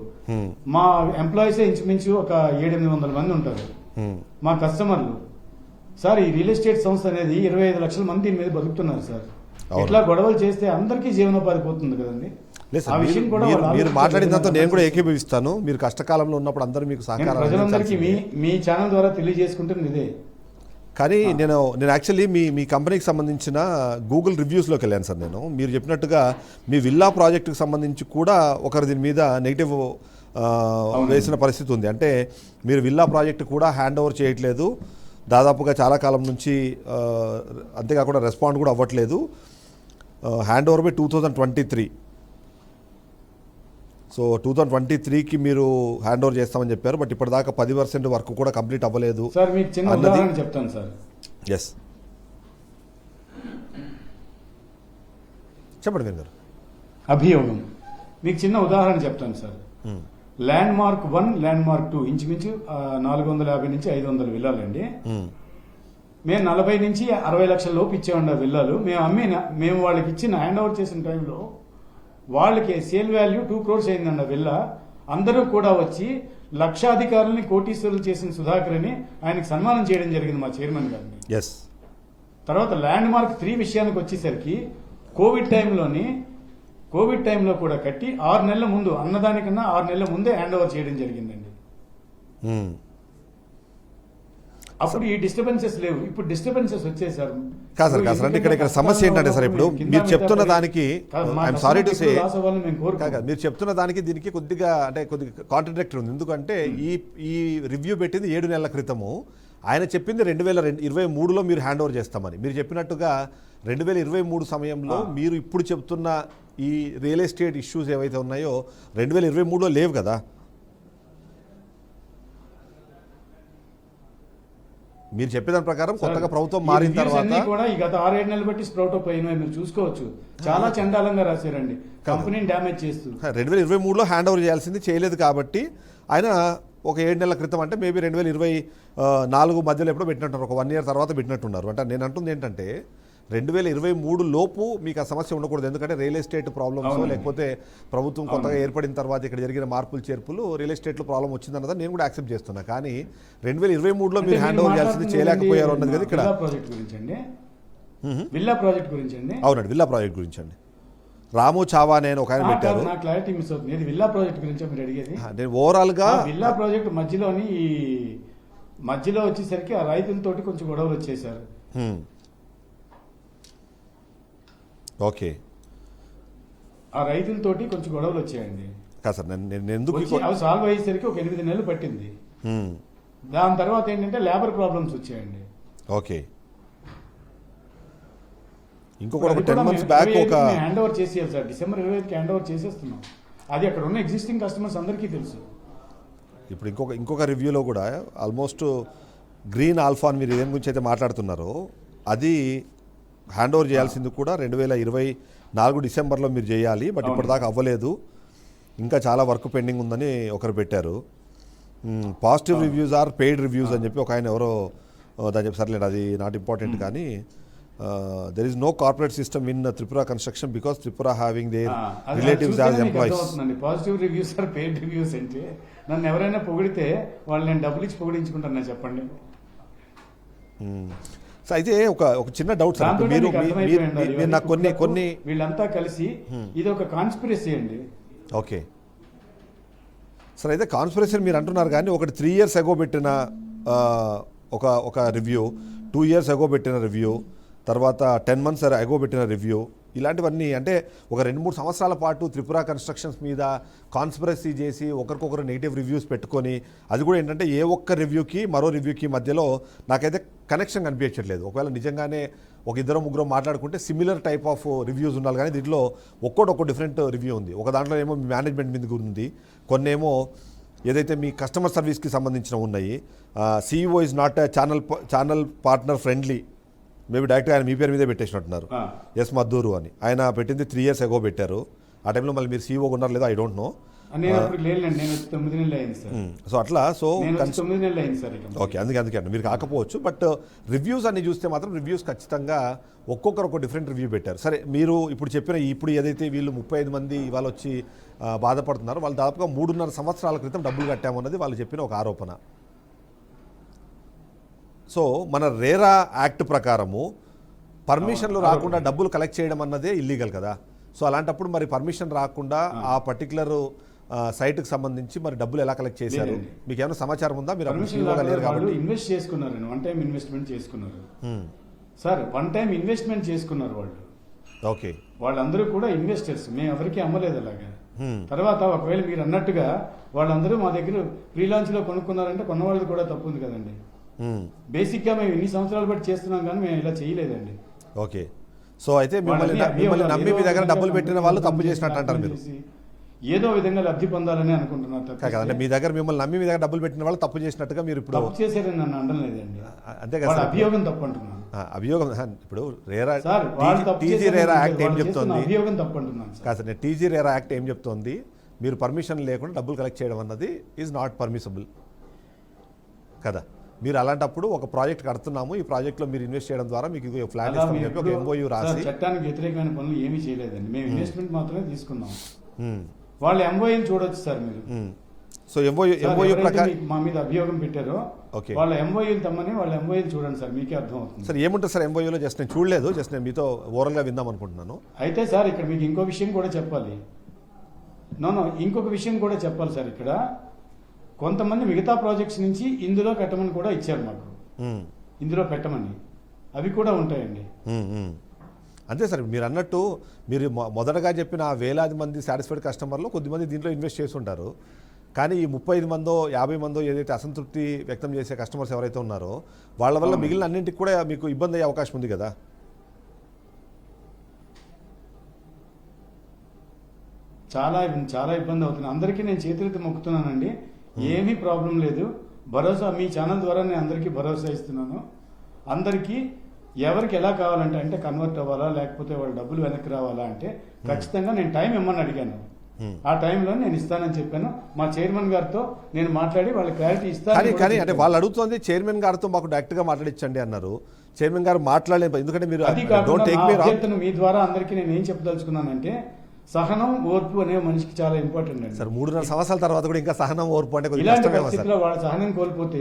మా ఎంప్లాయీస్ ఇంచుమించు ఒక 700-800 మంది ఉంటారు మా కస్టమర్లు. సార్ ఈ రియల్ ఎస్టేట్ సంస్థ అనేది 25 లక్షల మంది దీని మీద బతుకుతున్నారు సార్. ఇట్లా గొడవలు చేస్తే అందరికీ జీవనోపాధి పోతుంది కదండి. లేదు సార్, మీరు మాట్లాడిన దాంతో నేను కూడా ఏకీభవిస్తాను. మీరు కష్టకాలంలో ఉన్నప్పుడు అందరూ మీకు సహకారం ప్రజలందరికీ మీ ఛానల్ ద్వారా తెలియజేసుకుంటుంది ఇదే. కానీ నేను యాక్చువల్లీ మీ కంపెనీకి సంబంధించిన గూగుల్ రివ్యూస్లోకి వెళ్ళాను సార్. నేను మీరు చెప్పినట్టుగా మీ విల్లా ప్రాజెక్టుకి సంబంధించి కూడా ఒకరి దీని మీద నెగిటివ్ వేసిన పరిస్థితి ఉంది. అంటే మీరు విల్లా ప్రాజెక్టు కూడా హ్యాండ్ ఓవర్ చేయట్లేదు దాదాపుగా చాలా కాలం నుంచి, అంతేకాకుండా రెస్పాండ్ కూడా అవ్వట్లేదు. Hand over by 2023. సో 2023కి మీరు హ్యాండ్ ఓవర్ చేస్తామని చెప్పారు. బట్ ఇప్పటిదాకా 10% వర్క్ కూడా కంప్లీట్ అవ్వలేదు. సార్ మీకు చిన్న ఉదాహరణ చెప్తాను సార్. ఎస్ చెప్పండి మీరు గారు. అభియోగం మీకు చిన్న ఉదాహరణ చెప్తాను sir. Land mark 1, land mark 2 ఇంచుమించు 450 నుంచి 500 విల్లాలండి. మేము 40 నుంచి 60 లక్షల లోపు ఇచ్చేవాడి విల్లాలు. మేము వాళ్ళకి ఇచ్చిన హ్యాండ్ ఓవర్ చేసిన టైంలో వాళ్ళకి సేల్ వాల్యూ 2 crores అయిందన్న విల్లా. అందరూ కూడా వచ్చి లక్షాధికారుల్ని కోటీశ్వరులు చేసిన సుధాకర్ అని ఆయనకు సన్మానం చేయడం జరిగింది మా చైర్మన్ గారిని. తర్వాత ల్యాండ్ మార్క్ 3 విషయానికి వచ్చేసరికి కోవిడ్ టైంలో కూడా కట్టి 6 నెలల ముందు, అన్నదానికన్నా 6 నెలల ముందే హ్యాండ్ ఓవర్ చేయడం జరిగిందండి. అప్పుడు ఈ డిస్టర్బెన్సెస్ లేవు. ఇప్పుడు డిస్టర్బెన్సెస్ వచ్చేసారు. కాదు సార్, అంటే ఇక్కడ సమస్య ఏంటంటే సార్, ఇప్పుడు మీరు చెప్తున్న దానికి ఐఎమ్ సారీ టు సే, మీరు చెప్తున్న దానికి దీనికి కొద్దిగా కాంట్రడిక్టరీ ఉంది. ఎందుకంటే ఈ రివ్యూ పెట్టింది 7 నెలల క్రితము. ఆయన చెప్పింది 2023లో మీరు హ్యాండ్ ఓవర్ చేస్తామని. మీరు చెప్పినట్టుగా 2023 సమయంలో మీరు ఇప్పుడు చెప్తున్న ఈ రియల్ ఎస్టేట్ ఇష్యూస్ ఏవైతే ఉన్నాయో 2023లో లేవు కదా. మీరు చెప్పేదాని ప్రకారం కొత్తగా ప్రభుత్వం మారిన తర్వాత కూడా ఈ గత 6-7 నెలలు బట్టి స్ప్రౌట్ అప్ అయినా మీరు చూసుకోవచ్చు. చాలా చండాలంగా రాశారండి, కంపెనీని డ్యామేజ్ చేస్తూ. 2023లో హ్యాండ్ ఓవర్ చేయాల్సింది చేయలేదు కాబట్టి ఆయన ఒక 7 నెలల క్రితం, అంటే మేబీ 2024 మధ్యలో ఎప్పుడో పెట్టినట్టున్నారు, ఒక 1 year తర్వాత పెట్టినట్టున్నారు. అంటే నేను అంటుంది ఏంటంటే 2023 లోపు మీకు ఆ సమస్య ఉండకూడదు. ఎందుకంటే రియల్ ఎస్టేట్ ప్రాబ్లమ్స్, లేకపోతే ప్రభుత్వం కొత్తగా ఏర్పడిన తర్వాత ఇక్కడ జరిగిన మార్పులు చేర్పులు రియల్ ఎస్టేట్లో ప్రాబ్లం వచ్చిందన్నది నేను కూడా యాక్సెప్ట్ చేస్తున్నా. కానీ 2023లో మీరు హ్యాండ్ ఓవర్ చేయాల్సింది చేయలేకపోయారు అన్నది కదా ఇక్కడ. విల్లా ప్రాజెక్ట్ గురించి అండి. అవునండి, విల్లా ప్రాజెక్ట్ గురించి అండి. రాము చావా నేను ఒక ఆయన పెట్టారు. నా క్లారిటీ మిస్ అవుతుంది. విల్లా ప్రాజెక్ట్ గురించి మీరు అడిగేది. నేను ఓవరాల్ గా విల్లా ప్రాజెక్ట్ మధ్యలో వచ్చేసరికి ఆ రైతులతోటి కొంచెం గొడవలు వచ్చేసారు. ఓకే, ఆ రైతులతోటి కొంచెం గొడవలు వచ్చాయండి. కాదు సార్, నేను ఎందుకు అవి సాల్వ్ అయ్యేసరికి ఒక 8 నెలలు పట్టింది. దాని తర్వాత ఏంటంటే లేబర్ ప్రాబ్లమ్స్ వచ్చాయండి. ఓకే, ఇంకొక 10 months బ్యాక్ ఒక హ్యాండ్ ఓవర్ చేసేయాలి సార్. December 25కి హ్యాండ్ ఓవర్ చేసేస్తున్నాం. అది అక్కడ ఉన్న ఎగ్జిస్టింగ్ కస్టమర్స్ అందరికీ తెలుసు. ఇప్పుడు ఇంకొక రివ్యూలో కూడా ఆల్మోస్ట్ గ్రీన్ ఆల్ఫా అని మీరు ఏం గురించి అయితే మాట్లాడుతున్నారో అది హ్యాండ్ ఓవర్ చేయాల్సింది కూడా 2024 డిసెంబర్లో మీరు చేయాలి. బట్ ఇప్పటిదాకా అవ్వలేదు, ఇంకా చాలా వర్క్ పెండింగ్ ఉందని ఒకరు పెట్టారు. Positive reviews are paid reviews అని చెప్పి ఒక ఆయన ఎవరో దాని చెప్పి సర్లేదు, అది నాట్ ఇంపార్టెంట్. కానీ there is no corporate system in Tripura construction because Tripura having their relatives as employees. Positive reviews are paid reviews అంటే నన్ను ఎవరైనా పొగిడితే వాళ్ళు నేను డబ్బులు ఇచ్చి పొగిడించుకుంటాను చెప్పండి. సో అయితే ఒక చిన్న డౌట్ సార్, మీరు నాకు కొన్ని వీళ్ళంతా కలిసి ఇది ఒక కాన్స్పిరసీ అండి. ఓకే సార్, అయితే కాన్స్పిరసీ మీరు అంటున్నారు కానీ ఒకటి 3 years ago పెట్టిన ఒక రివ్యూ, 2 years ago పెట్టిన రివ్యూ, తర్వాత 10 months ago పెట్టిన రివ్యూ, ఇలాంటివన్నీ అంటే ఒక 2-3 సంవత్సరాల పాటు త్రిపుర కన్స్ట్రక్షన్స్ మీద కాన్స్పిరసీ చేసి ఒకరికొకరు నెగిటివ్ రివ్యూస్ పెట్టుకొని అది కూడా ఏంటంటే ఏ ఒక్క రివ్యూకి మరో రివ్యూకి మధ్యలో నాకైతే కనెక్షన్ కనిపించట్లేదు. ఒకవేళ నిజంగానే ఒక 2-3 మాట్లాడుకుంటే సిమిలర్ టైప్ ఆఫ్ రివ్యూస్ ఉండాలి, కానీ దీంట్లో ఒక్కో డిఫరెంట్ రివ్యూ ఉంది. ఒక దాంట్లో ఏమో మీ మేనేజ్మెంట్ మీద ఉంది, కొన్నేమో ఏదైతే మీ కస్టమర్ సర్వీస్కి సంబంధించిన ఉన్నాయి. CEO is not channel partner friendly, maybe డైరెక్ట్గా ఆయన మీ పేరు మీదే పెట్టేసినట్టున్నారు, ఎస్ మద్దూరు అని. ఆయన పెట్టింది 3 years ago పెట్టారు. ఆ టైంలో మళ్ళీ మీరు CEO ఉన్నారు లేదో ఐ డోంట్ నో. నేను అప్పుడు లేదండి, నేను 9 నెలలు అయింది సార్. సో అట్లా నేను 9 నెలలు అయింది సార్. ఓకే, అందుకే అండి మీరు కాకపోవచ్చు. బట్ రివ్యూస్ అన్ని చూస్తే మాత్రం రివ్యూస్ ఖచ్చితంగా ఒక్కొక్కరు ఒక డిఫరెంట్ రివ్యూ పెట్టారు. సరే, మీరు ఇప్పుడు చెప్పిన ఇప్పుడు ఏదైతే వీళ్ళు 35 మంది ఇవాళ వచ్చి బాధపడుతున్నారో వాళ్ళు దాదాపుగా 3.5 సంవత్సరాల క్రితం డబ్బులు కట్టామన్నది వాళ్ళు చెప్పిన ఒక ఆరోపణ. సో మన రేరా యాక్ట్ ప్రకారము పర్మిషన్లు రాకుండా డబ్బులు కలెక్ట్ చేయడం అన్నదే ఇల్లీగల్ కదా. సో అలాంటప్పుడు మరి పర్మిషన్ రాకుండా ఆ పర్టికులర్ సైట్కి సంబంధించి మరి డబ్బులు ఎలా కలెక్ట్ చేశారు, మీకు ఏమైనా సమాచారం ఉందా? మీరు లేరు కాబట్టి ఇన్వెస్ట్ చేసుకున్నారు, వన్ టైం ఇన్వెస్ట్మెంట్ చేసుకున్నారు సార్. వన్ టైం ఇన్వెస్ట్మెంట్ చేసుకున్నారు వాళ్ళు. ఓకే, వాళ్ళందరూ కూడా ఇన్వెస్టర్స్, మేము ఎవరికి అమ్మలేదు అలాగా. తర్వాత ఒకవేళ మీరు అన్నట్టుగా వాళ్ళందరూ మా దగ్గర ప్రీ లాంచ్ లో కొనుక్కున్నారంటే కొన్న వాళ్ళది కూడా తప్పు ఉంది కదండి. బేసిక్ గా మేము ఇన్ని సంవత్సరాలు బట్టి చేస్తున్నాం కానీ మేము ఇలా చేయలేదండి. ఓకే, సో అయితే మిమ్మల్ని నమ్మి మీ దగ్గర డబ్బులు పెట్టిన వాళ్ళు తప్పు చేసినట్టు అంటారు మీరు. ఏదో విధంగా లబ్ధి పొందాలని అనుకుంటున్నారు కదండి. మీ దగ్గర మిమ్మల్ని నమ్మి మీ దగ్గర డబ్బులు పెట్టిన వాళ్ళు తప్పు చేసినట్టుగా మీరు ఇప్పుడు తప్పు చేశారని నన్ను అనలేదండి. అంతే కదా, అభియోగం తప్పు అంటున్నాను. అభియోగం ఇప్పుడు రేరా TG రేరా యాక్ట్ ఏం చెప్తోంది? అభియోగం తప్పు అంటున్నాను కాదు సార్, నేను TG రేరా యాక్ట్ ఏం చెప్తోంది? మీరు పర్మిషన్ లేకుండా డబ్బులు కలెక్ట్ చేయడం అన్నది ఈజ్ నాట్ పర్మిసబుల్ కదా. మీరు అలాంటప్పుడు ఒక ప్రాజెక్ట్ కడుతున్నాము, ఈ ప్రాజెక్ట్లో మీరు ఇన్వెస్ట్ చేయడం ద్వారా మీకు ఫ్లాట్ ఇస్తామని చెప్పి ఒక MOU రాసి. చట్టానికి వ్యతిరేకమైన పనులు ఏమీ చేయలేదండి, మేము ఇన్వెస్ట్మెంట్ మాత్రమే తీసుకున్నాం. వాళ్ళు MOU చూడొచ్చు సార్ మీరు. సో MOU ప్రకారం మా మీద అభియోగం పెట్టారు, వాళ్ళ MOU తమ్మని వాళ్ళ MOU చూడండి సార్, మీకే అర్థం అవుతుంది. సార్ ఏముంటుంది సార్ MOU లో? జస్ట్ నేను చూడలేదు, జస్ట్ నేను మీతో ఓవరాల్ గా విందాం అనుకుంటున్నాను. అయితే సార్ ఇక్కడ మీకు ఇంకో విషయం కూడా చెప్పాలి. ఇంకొక విషయం కూడా చెప్పాలి సార్. ఇక్కడ కొంతమంది మిగతా ప్రాజెక్ట్స్ నుంచి ఇందులో పెట్టమని కూడా ఇచ్చారు మాకు, ఇందులో పెట్టమని. అవి కూడా ఉంటాయండి. అంతే సార్, మీరు అన్నట్టు మీరు మొదటగా చెప్పిన వేలాది మంది సాటిస్ఫైడ్ కస్టమర్లు కొద్దిమంది దీంట్లో ఇన్వెస్ట్ చేసి ఉంటారు. కానీ ఈ 35 మందో 50 మందో ఏదైతే అసంతృప్తి వ్యక్తం చేసే కస్టమర్స్ ఎవరైతే ఉన్నారో వాళ్ళ వల్ల మిగిలిన అన్నింటికి కూడా మీకు ఇబ్బంది అయ్యే అవకాశం ఉంది కదా. చాలా చాలా ఇబ్బంది అవుతుంది. అందరికీ నేను చేతులెత్తి మొక్కుతున్నానండి, ఏమీ ప్రాబ్లం లేదు. భరోసా మీ ఛానల్ ద్వారా నేను అందరికీ భరోసా ఇస్తున్నాను. అందరికీ ఎవరికి ఎలా కావాలంటే అంటే కన్వర్ట్ అవ్వాలా లేకపోతే వాళ్ళ డబ్బులు వెనక్కి రావాలా అంటే ఖచ్చితంగా నేను టైం ఇమ్మని అడిగాను. ఆ టైంలో నేను ఇస్తానని చెప్పాను. మా చైర్మన్ గారితో నేను మాట్లాడి వాళ్ళ క్లారిటీ ఇస్తాను. కానీ అంటే వాళ్ళు అడుగుతుంది చైర్మన్ గారితో మాకు డైరెక్ట్ గా మాట్లాడించండి అన్నారు. చైర్మన్ గారు మాట్లాడలేదు, ఎందుకంటే మీరు అది కాకుండా మీ ద్వారా అందరికీ నేను ఏం చెప్పదలుచుకున్నానంటే సహనం ఓర్పు అనే మనిషికి చాలా ఇంపార్టెంట్ అండి. సార్ 3.5 సంవత్సరాల తర్వాత కూడా ఇంకా సహనం ఓర్పు అంటే ఇలాంటి పరిస్థితిలో వాళ్ళ సహనం కోల్పోతే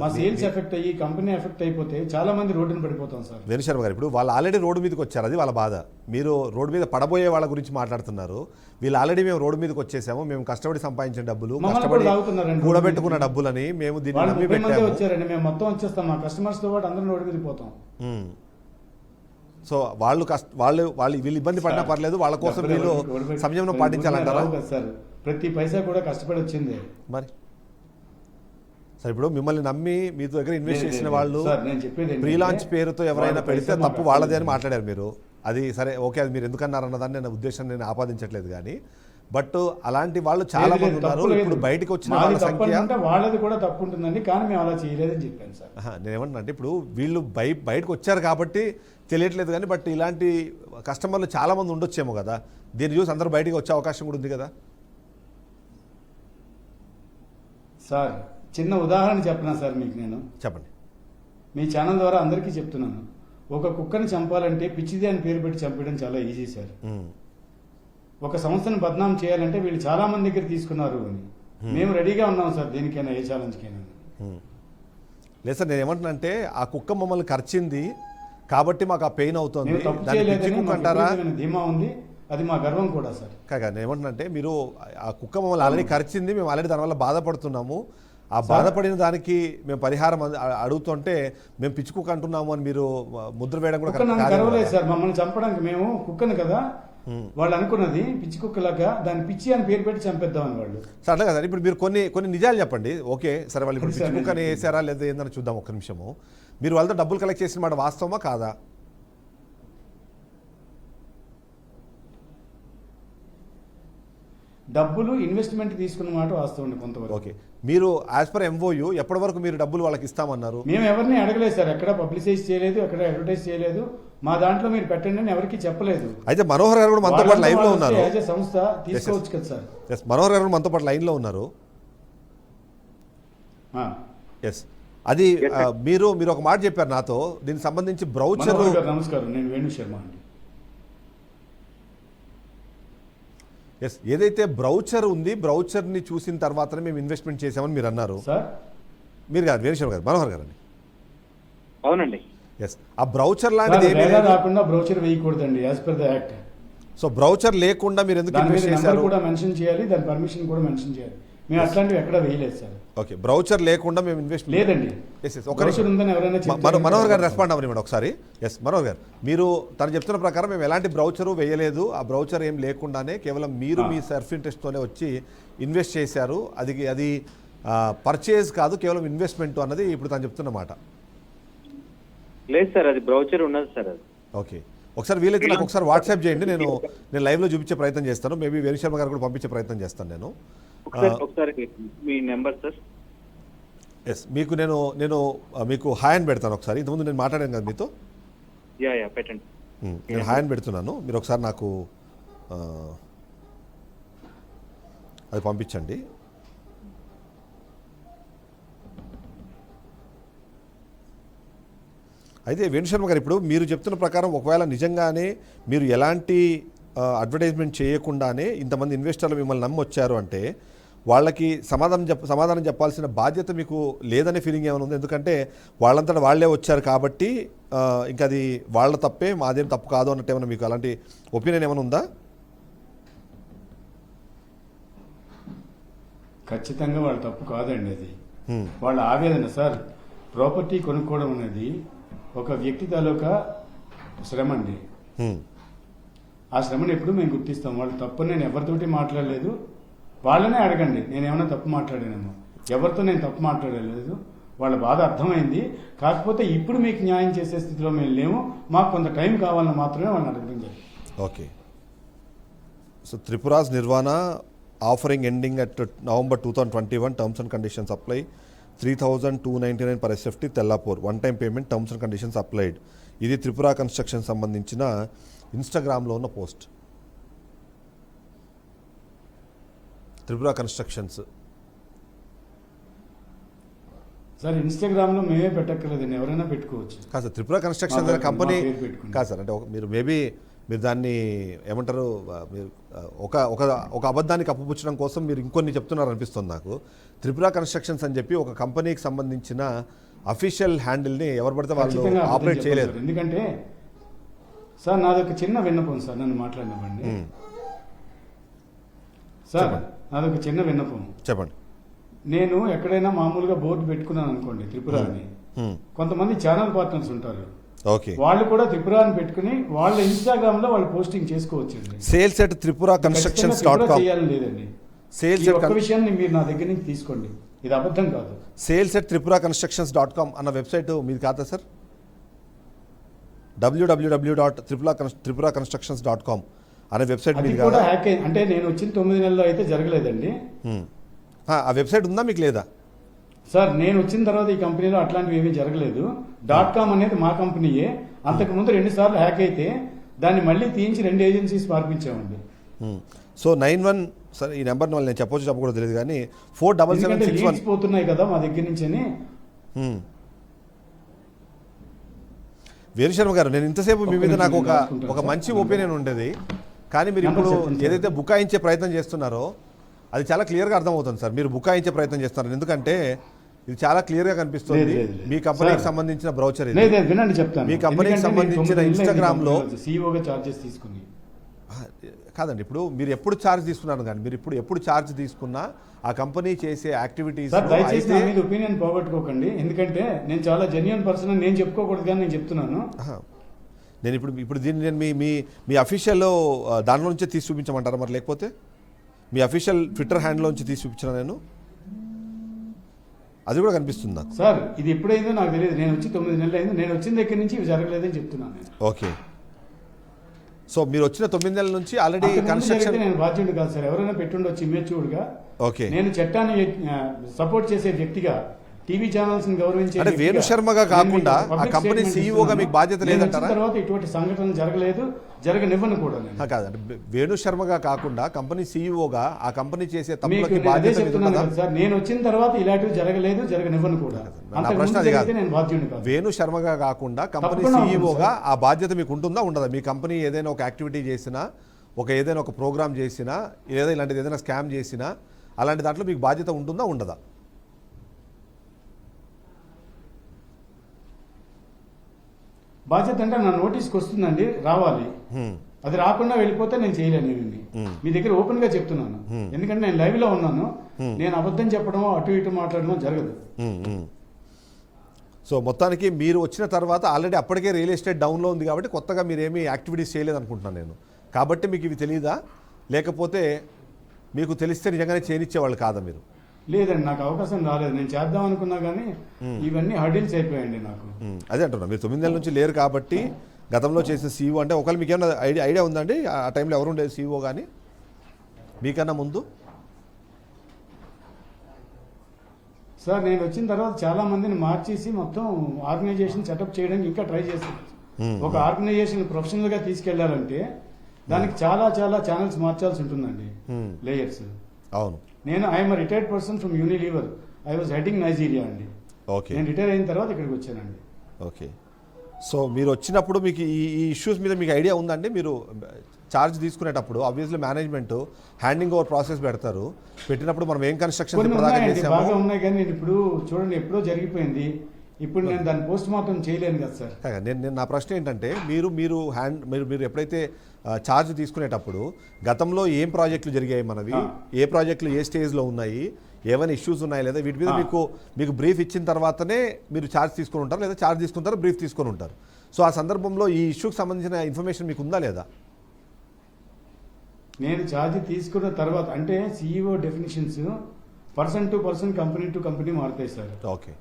మా సేల్స్ ఎఫెక్ట్ అయ్యి కంపెనీ ఎఫెక్ట్ అయిపోతే చాలా మంది రోడ్డున పడిపోతాం సార్. వేణుశర్మ గారు, ఇప్పుడు వాళ్ళు ఆల్రెడీ రోడ్డు మీదకి వచ్చారు, అది వాళ్ళ బాధ. మీరు రోడ్డు మీద పడబోయే వాళ్ళ గురించి మాట్లాడుతున్నారు. వీళ్ళు ఆల్రెడీ మేము రోడ్డు మీదకి వచ్చేసాము, మేము కష్టపడి సంపాదించిన డబ్బులు, కష్టపడి కూడబెట్టుకున్న డబ్బులని మేము దీన్ని నమ్మి పెట్టాము. వచ్చారండి, మేము మొత్తం వచ్చేస్తాం, మా కస్టమర్స్ తో పాటు అందరం రోడ్డు మీద పోతాం. సో వీళ్ళు ఇబ్బంది పడినా పర్లేదు, వాళ్ళ కోసం వీళ్ళు సంయమనం పాటించాలంటారా? సార్ ప్రతి పైసా కూడా కష్టపడి వచ్చింది. మరి సార్ ఇప్పుడు మిమ్మల్ని నమ్మి మీ దగ్గర ఇన్వెస్ట్ చేసిన వాళ్ళు ప్రీ లాంచ్ పేరుతో ఎవరైనా పెడితే తప్పు వాళ్ళదే అని మాట్లాడారు మీరు. అది సరే, ఓకే, అది మీరు ఎందుకన్నారు అన్నదాన్ని నేను ఉద్దేశం నేను ఆపాదించట్లేదు. కానీ బట్ అలాంటి వాళ్ళు చాలా మంది ఉన్నారు. ఇప్పుడు బయటకు వచ్చిన వాళ్ళ సంఖ్య వాళ్ళది కూడా తప్పు ఉంటుందండి, కానీ మేము అలా చేయలేదని చెప్పాను సార్. నేను ఏమంటున్నా అంటే ఇప్పుడు వీళ్ళు బయటకు వచ్చారు కాబట్టి తెలియట్లేదు కానీ, బట్ ఇలాంటి కస్టమర్లు చాలా మంది ఉండొచ్చేమో కదా, దీన్ని చూసి అందరూ బయటకు వచ్చే అవకాశం కూడా ఉంది కదా. సార్ చిన్న ఉదాహరణ చెప్పనా సార్ మీకు నేను? చెప్పండి. మీ ఛానల్ ద్వారా అందరికీ చెప్తున్నాను. ఒక కుక్కని చంపాలంటే పిచ్చిది అని పేరు పెట్టి చంపడం చాలా ఈజీ సార్. ఒక సంస్థను బద్నాం చేయాలంటే వీళ్ళు చాలా మంది దగ్గర తీసుకున్నారు అని. మేము రెడీగా ఉన్నాం సార్ దేనికైనా, ఏ ఛాలెంజ్కైనా. లేదు సార్, నేను ఏమంటున్నా అంటే ఆ కుక్క మమ్మల్ని కరిచింది కాబట్టి మాకు ఆ పెయిన్ అవుతుంది అంటారా? ధీమా ఉంది, అది మా గర్వం కూడా సార్. కాగా నేను ఏమంటున్నా అంటే మీరు ఆ కుక్క మమ్మల్ని ఆల్రెడీ కరిచింది, మేము ఆల్రెడీ దానివల్ల బాధపడుతున్నాము, ఆ బాధపడిన దానికి మేము పరిహారం అడుగుతుంటే మేము పిచ్చుకుక్క అంటున్నాము అని మీరు ముద్ర వేయడం కూడా కుక్క కరెక్ట్ నన్ను కాదు కరవలేదు కదా. సార్, మమ్మల్ని చంపడానికి మేము కుక్కను కదా వాళ్ళు అనుకున్నది, పిచ్చి కుక్కలాగా దాన్ని పిచ్చి అని పేరు పెట్టి చంపేద్దామని వాళ్ళు. సార్ అట్లా కదా, ఇప్పుడు మీరు కొన్ని నిజాలు చెప్పండి. ఓకే సరే, వాళ్ళు ఇప్పుడు సరే, పిచ్చుకుక్కని వేసారా లేదా ఏందని చూద్దాం ఒక్క నిమిషము. మీరు వాళ్ళతో డబ్బులు కలెక్ట్ చేసిన మాట వాస్తవమా కాదా? డబ్బులు ఇన్వెస్ట్మెంట్ తీసుకున్న మాట వాస్తవం కొంతవరకు. ఓకే, మీరు యాజ్ పర్ ఎంఓయూ ఎప్పటి వరకు మీరు డబ్బులు వాళ్ళకి ఇస్తామన్నారు? మేము ఎవరిని అడగలేదు సార్, ఎక్కడ పబ్లిసైజ్ చేయలేదు, ఎక్కడ అడ్వర్టైజ్ చేయలేదు. మా దాంట్లో మీరు పెట్టండి అని ఎవరికి చెప్పలేదు. అయితే మనోహర్ గారు కూడా మనతో పాటు లైవ్ లో ఉన్నారు. యాజ్ ఎ సంస్థ తీసుకోవచ్చు కదా సార్. ఎస్, మనోహర్ గారు కూడా మనతో పాటు లైన్ లో ఉన్నారు. ఎస్, అది మీరు ఒక మాట చెప్పారు నాతో, దీనికి సంబంధించి బ్రౌచర్. మనోహర్ గారు నమస్కారం, నేను వేణు శర్మ అండి. ఎస్, ఏదైతే బ్రౌచర్ ఉంది, బ్రౌచర్ని చూసిన తర్వాతనే మేము ఇన్వెస్ట్మెంట్ చేసామని మీరు అన్నారు. సార్ మీరు కాదు, వేణుశర్మ గారు, మనోహర్ గారు అండి. అవునండి. ఎస్, ఆ బ్రౌచర్ లాంటిది ఏమీ వేరే లేదు. రాకుండా బ్రౌచర్ వేయకూడదండి as per the act. So brochure లేకుండా మీరు ఎందుకు దాని మీద ఇన్వెస్ట్ నెంబర్ చేశారు? కూడా మెన్షన్ చేయాలి, దాని పర్మిషన్ కూడా మెన్షన్ చేయాలి. మేము అట్లాంటివి ఎక్కడ వేయలేదు సార్. ఓకే, బ్రౌచర్ లేకుండా మేము ఇన్వెస్ట్ లేదండి. ఒక బ్రౌచర్ ఉందని ఎవరైనా చెప్తే మనోహర్ గారు రెస్పాండ్ అవ్వని మేడం ఒకసారి. ఎస్, మనోహర్ గారు, మీరు తను చెప్తున్న ప్రకారం మేము ఎలాంటి బ్రౌచరు వేయలేదు, ఆ బ్రౌచర్ ఏం లేకుండానే కేవలం మీరు మీ సెల్ఫ్ ఇంట్రెస్ట్తోనే వచ్చి ఇన్వెస్ట్ చేశారు. అది పర్చేజ్ కాదు, కేవలం ఇన్వెస్ట్మెంట్ అన్నది ఇప్పుడు తను చెప్తున్న మాట. లేదు సార్, అది బ్రౌచర్ ఉన్నది సార్. అది ఓకే, ఒకసారి వీలైతే నాకు ఒకసారి వాట్సాప్ చేయండి, నేను లైవ్లో చూపించే ప్రయత్నం చేస్తాను. మేబీ వేణుశర్మ గారు కూడా పంపించే ప్రయత్నం చేస్తాను నేను. ఒకసారి మీ నెంబర్ సార్. ఎస్, మీకు నేను మీకు హాయ్ అని పెడతాను ఒకసారి. ఇంతకుముందు నేను మాట్లాడాను కదా మీతో. యా పెట్టండి. నేను హాయ్ అని పెడుతున్నాను, మీరు ఒకసారి నాకు అది పంపించండి. అయితే వేణుశర్మ గారు, ఇప్పుడు మీరు చెప్తున్న ప్రకారం ఒకవేళ నిజంగానే మీరు ఎలాంటి అడ్వర్టైజ్మెంట్ చేయకుండానే ఇంతమంది ఇన్వెస్టర్లు మిమ్మల్ని నమ్మి వచ్చారు అంటే వాళ్ళకి సమాధానం చెప్పాల్సిన బాధ్యత మీకు లేదనే ఫీలింగ్ ఏమైనా ఉంది? ఎందుకంటే వాళ్ళంతటా వాళ్ళే వచ్చారు కాబట్టి ఇంకా అది వాళ్ళ తప్పే, మాదేం తప్పు కాదు అన్నట్టు ఏమైనా మీకు అలాంటి ఒపీనియన్ ఏమైనా ఉందా? ఖచ్చితంగా వాళ్ళ తప్పు కాదండి అది. వాళ్ళ ఆవేదన సార్. ప్రాపర్టీ కొనుక్కోవడం అనేది ఒక వ్యక్తి తాలూకా శ్రమ అండి. ఆ శ్రమను ఎప్పుడు మేము గుర్తిస్తాం. వాళ్ళు తప్పు నేను ఎవరితోటి మాట్లాడలేదు, వాళ్ళనే అడగండి నేను ఏమైనా తప్పు మాట్లాడానేమో. ఎవరితో నేను తప్పు మాట్లాడలేదు, వాళ్ళ బాధ అర్థమైంది. కాకపోతే ఇప్పుడు మీకు న్యాయం చేసే స్థితిలో మేము లేము, మాకు కొంత టైం కావాలని మాత్రమే వాళ్ళని అడగడం జరిగింది. Okay, so Tripura's Nirvana offering ending at November 2021, terms and conditions apply. 3,299 per SFT Tellapur, one time payment, terms and conditions applied. ఇది త్రిపుర కన్స్ట్రక్షన్ సంబంధించిన ఇన్స్టాగ్రామ్లో ఉన్న post. Tripura constructions sir instagram లో మేమే పెట్టక్కర్లేదండి, ఎవరైనా పెట్టుకోవచ్చు. కాదు సార్, త్రిపుర కన్స్ట్రక్షన్ అనే కంపెనీ కాదు సార్. అంటే మీరు మేబీ మీరు దాన్ని ఏమంటారు, మీరు ఒక అబద్ధాన్ని కప్పుపుచ్చడం కోసం మీరు ఇంకొన్ని చెప్తున్నారు అనిపిస్తుంది నాకు. త్రిపుర కన్స్ట్రక్షన్స్ అని చెప్పి ఒక కంపెనీకి సంబంధించిన అఫీషియల్ హ్యాండిల్ని ఎవరు పడితే వాళ్ళు ఆపరేట్ చేయలేదు. ఎందుకంటే సార్ నాది ఒక చిన్న విన్నపం సార్, నన్ను మాట్లాడినవ్వండి సార్. నాది ఒక చిన్న విన్నపం. చెప్పండి. నేను ఎక్కడైనా మామూలుగా బోర్డు పెట్టుకున్నాను అనుకోండి త్రిపుర అని, కొంతమంది ఛానల్ పార్ట్నర్స్ ఉంటారు, ఓకే, వాళ్ళు కూడా త్రిపుర అని పెట్టుకుని వాళ్ళ ఇన్స్టాగ్రామ్ లో వాళ్ళు పోస్టింగ్ చేసుకోవచ్చు. సేల్స్ ఎట్ tripuraconstructions.com చేయాలని లేదండి. సేల్స్ ఒక్క విషయాన్ని మీరు నా దగ్గర నుంచి తీసుకోండి, ఇది అబద్ధం కాదు. సేల్స్ ఎట్ tripuraconstructions.com అన్న వెబ్సైట్ మీది కాదా సార్? www.tripuraconstructions.com అనే వెబ్సైట్ అది మీది కూడా కాదా? హ్యాక్ అయింది. అంటే నేను వచ్చిన 9 నెలల్లో అయితే జరగలేదండి ఆ వెబ్సైట్ ఉందా మీకు లేదా? సార్. నేను వచ్చిన తర్వాత ఈ కంపెనీలో అట్లాంటివి ఏమీ జరగలేదు. .com అనేది మా కంపెనీయే. అంతకు ముందు 2 సార్లు హ్యాక్ అయితే దాన్ని మళ్ళీ తీయించి 2 ఏజెన్సీస్ మార్పించామండి. సో 91 సార్, ఈ నెంబర్ నేను చెప్పొచ్చు చెప్పకూడదు తెలియదు కానీ 47761 పోతున్నాయి కదా మా దగ్గర నుంచి అని. వేణుశర్మ గారు, నేను ఇంతసేపు మీ మీద నాకు ఒక మంచి ఒపీనియన్ ఉండేది, కానీ మీరు ఇప్పుడు ఏదైతే బుకాయించే ప్రయత్నం చేస్తున్నారో అది చాలా క్లియర్గా అర్థమవుతుంది సార్. మీరు బుకాయించే ప్రయత్నం చేస్తున్నారు, ఎందుకంటే ఇది చాలా క్లియర్గా కనిపిస్తుంది. మీ కంపెనీకి సంబంధించిన బ్రౌచర్ ఇది. వినండి చెప్తాను. మీ కంపెనీకి సంబంధించిన ఇన్స్టాగ్రామ్ లో సీఈఓగా చార్జెస్ తీసుకుని కాదండి, ఇప్పుడు మీరు ఎప్పుడు ఛార్జ్ తీసుకున్నారు కానీ మీరు ఎప్పుడు ఛార్జ్ తీసుకున్నా ఆ కంపెనీ చేసే యాక్టివిటీస్ సార్ దయచేసి నా మీద ఒపీనియన్ పోగొట్టుకోకండి, ఎందుకంటే నేను చాలా జెన్యున్ పర్సన్ అని నేను చెప్పుకోకూడదు కానీ నేను చెప్తున్నాను. నేను ఇప్పుడు దీన్ని నేను మీ అఫీషియల్లో దానిలో నుంచే తీసి చూపించమంటారా మరి, లేకపోతే మీ అఫీషియల్ ట్విట్టర్ హ్యాండ్లో నుంచి తీసి చూపించిన నేను అది కూడా కనిపిస్తుంది నాకు. సార్ ఇది ఎప్పుడైందో నాకు తెలియదు, నేను వచ్చి 9 నెలలు అయింది, నేను వచ్చిన దగ్గర నుంచి ఇవి జరగలేదని చెప్తున్నాను నేను. ఓకే, సో మీరు వచ్చిన 9 నెలల నుంచి ఆల్రెడీ కన్స్ట్రక్షన్. నేను బాధ్యుడు కాదు సార్, ఎవరైనా పెట్టుండొచ్చు ఇమేచ్యూర్గా. ఓకే, నేను చట్టాన్ని సపోర్ట్ చేసే వ్యక్తిగా, టీవీ ఛానల్స్ ని గౌరవించే అంటే వేణు శర్మగా కాకుండా ఆ కంపెనీ సీఈఓగా మీకు బాధ్యత లేదంటారా? తర్వాత ఇటువంటి సంఘటన జరగలేదు, జరగనివ్వను కూడా నేను. కాదండి, వేణు శర్మగా కాకుండా కంపెనీ సీఈఓగా ఆ కంపెనీ చేసే మీకు తప్పులకి నేను అదే బాధ్యత చెప్తున్నాను మీది కదా సార్, నేను వచ్చిన తర్వాత ఇలాంటివి జరగలేదు, జరగనివ్వను కూడా. నా ప్రశ్న అది కాదు. నేను బాధ్యుడిని కాదు. వేణు శర్మగా కాకుండా కంపెనీ తప్పకుండా సీఈఓగా ఆ బాధ్యత మీకు ఉంటుందా ఉండదా? మీ కంపెనీ ఏదైనా ఒక యాక్టివిటీ చేసినా, ఏదైనా ఒక ప్రోగ్రామ్ చేసినా, ఇలాంటిది ఏదైనా స్కామ్ చేసినా, అలాంటి దాంట్లో మీకు బాధ్యత ఉంటుందా ఉండదా? బాధ్యత అంటే నా నోటీస్కి వస్తుందండి, రావాలి. అది రాకుండా వెళ్ళిపోతే నేను చేయలేను. ఇవన్నీ మీ దగ్గర ఓపెన్ గా చెప్తున్నాను, ఎందుకంటే నేను లైవ్ లో ఉన్నాను. నేను అబద్ధం చెప్పడమో అటు ఇటు మాట్లాడమో జరగదు. సో మొత్తానికి మీరు వచ్చిన తర్వాత ఆల్రెడీ అప్పటికే రియల్ ఎస్టేట్ డౌన్లో ఉంది కాబట్టి కొత్తగా మీరు ఏమీ యాక్టివిటీస్ చేయలేదు అనుకుంటున్నాను నేను. కాబట్టి మీకు ఇవి తెలీదా, లేకపోతే మీకు తెలిస్తే నిజంగానే చేయనిచ్చేవాళ్ళు కాదా మీరు? లేదండి, నాకు అవకాశం రాలేదు, నేను చేద్దాం అనుకున్నా కానీ ఇవన్నీ హర్డిల్స్ అయిపోయాయండి నాకు. అదే అంటున్నా, మీరు 9 నెలల నుంచి లేరు కాబట్టి గతంలో చేసిన సీఈఓ అంటే ఒకవేళ మీకు ఏమైనా ఐడియా ఉందండి ఆ టైంలో ఎవరు ఉండేది సీఈఓ కానీ మీకన్నా ముందు? సార్ నేను వచ్చిన తర్వాత చాలా మందిని మార్చేసి మొత్తం ఆర్గనైజేషన్ సెటప్ చేయడానికి ఇంకా ట్రై చేస్తాను. ఒక ఆర్గనైజేషన్ ప్రొఫెషనల్ గా తీసుకెళ్లాలంటే దానికి చాలా చాలా ఛానల్స్ మార్చాల్సి ఉంటుందండి, లేయర్స్. అవును, నేను I'm retired person from Unilever, I was heading Nigeria అండి. ఓకే, నేను రిటైర్ అయిన తర్వాత ఇక్కడికి వచ్చానండి. ఓకే, సో మీరు వచ్చినప్పుడు మీకు ఈ ఇష్యూస్ మీద మీకు ఐడియా ఉందండి? మీరు ఛార్జ్ తీసుకునేటప్పుడు obviously management handing over process పెడతారు, పెట్టినప్పుడు మనం ఏం కన్స్ట్రక్షన్ బాగా ఉన్నాయి కానీ నేను ఇప్పుడు చూడండి ఎప్పుడో జరిగిపోయింది, ఇప్పుడు నేను దాన్ని పోస్ట్ మార్టం చేయలేను కదా సార్. నేను నా ప్రశ్న ఏంటంటే మీరు ఎప్పుడైతే ఛార్జ్ తీసుకునేటప్పుడు గతంలో ఏం ప్రాజెక్టులు జరిగాయి మనవి, ఏ ప్రాజెక్టులు ఏ స్టేజ్లో ఉన్నాయి, ఏమైనా ఇష్యూస్ ఉన్నాయి లేదా వీటి మీద మీకు బ్రీఫ్ ఇచ్చిన తర్వాతనే మీరు ఛార్జ్ తీసుకొని ఉంటారు, లేదా ఛార్జ్ తీసుకుంటారు బ్రీఫ్ తీసుకొని ఉంటారు. సో ఆ సందర్భంలో ఈ ఇష్యూకి సంబంధించిన ఇన్ఫర్మేషన్ మీకు ఉందా లేదా? నేను ఛార్జ్ తీసుకున్న తర్వాత అంటే CEO definitions person to person, company to company మారుతాయి sir. Okay,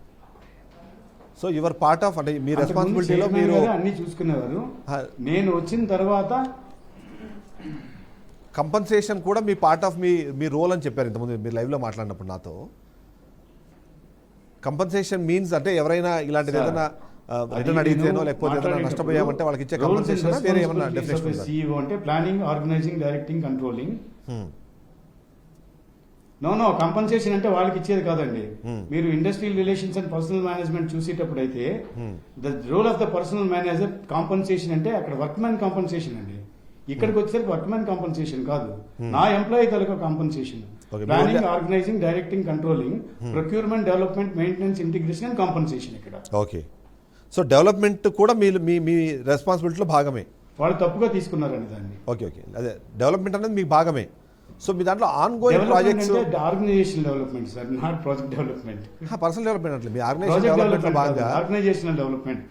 so your part of అంటే మీ రెస్పాన్సిబిలిటీలో మీరు అన్ని చూసుకునేవారు. నేను వచ్చిన తర్వాత కంపన్సేషన్ కూడా మీ పార్ట్ ఆఫ్ మీ రోల్ అని చెప్పారు ఇంతకుముందు మీరు లైవ్లో మాట్లాడినప్పుడు నాతో. కంపన్సేషన్ మీన్స్ అంటే ఎవరైనా ఇలాంటిది ఏదైనా రిటర్న్ అడిగితేనో లేకపోతే ఏదైనా నష్టపోయామంటే వాళ్ళకి ఇచ్చే కంపన్సేషన్ వేరే ఏమన్నా డెఫినేషన్? సిఇఓ అంటే planning, organising, directing, controlling. No compensation అంటే వాళ్ళకి ఇచ్చేది కాదండి. మీరు industrial relations and personnel management చూసేటప్పుడు అయితే the role of the personnel manager compensation అంటే అక్కడ వర్క్ మ్యాన్ కాంపన్సేషన్ అండి. ఇక్కడికి వచ్చేసరికి వర్క్ మ్యాన్ కాంపన్సేషన్ కాదు, నా ఎంప్లాయీ తాలూకా compensation. Planning, organising, directing, controlling, procurement, development, maintenance, integration and compensation ఇక్కడ. ఓకే, సో డెవలప్మెంట్ కూడా మీ రెస్పాన్సిబిలిటీలో భాగమే. వాళ్ళు తప్పుగా తీసుకున్నారండి దాన్ని. ఓకే, అదే డెవలప్మెంట్ అనేది మీకు భాగమే. సో మీ దాంట్లో ongoing projects, organisation development sir, not project development. Personnel development అంటే మీ ఆర్గనైజేషన్ డెవలప్మెంట్ లో భాగంగా ఆర్గనైజేషనల్ డెవలప్మెంట్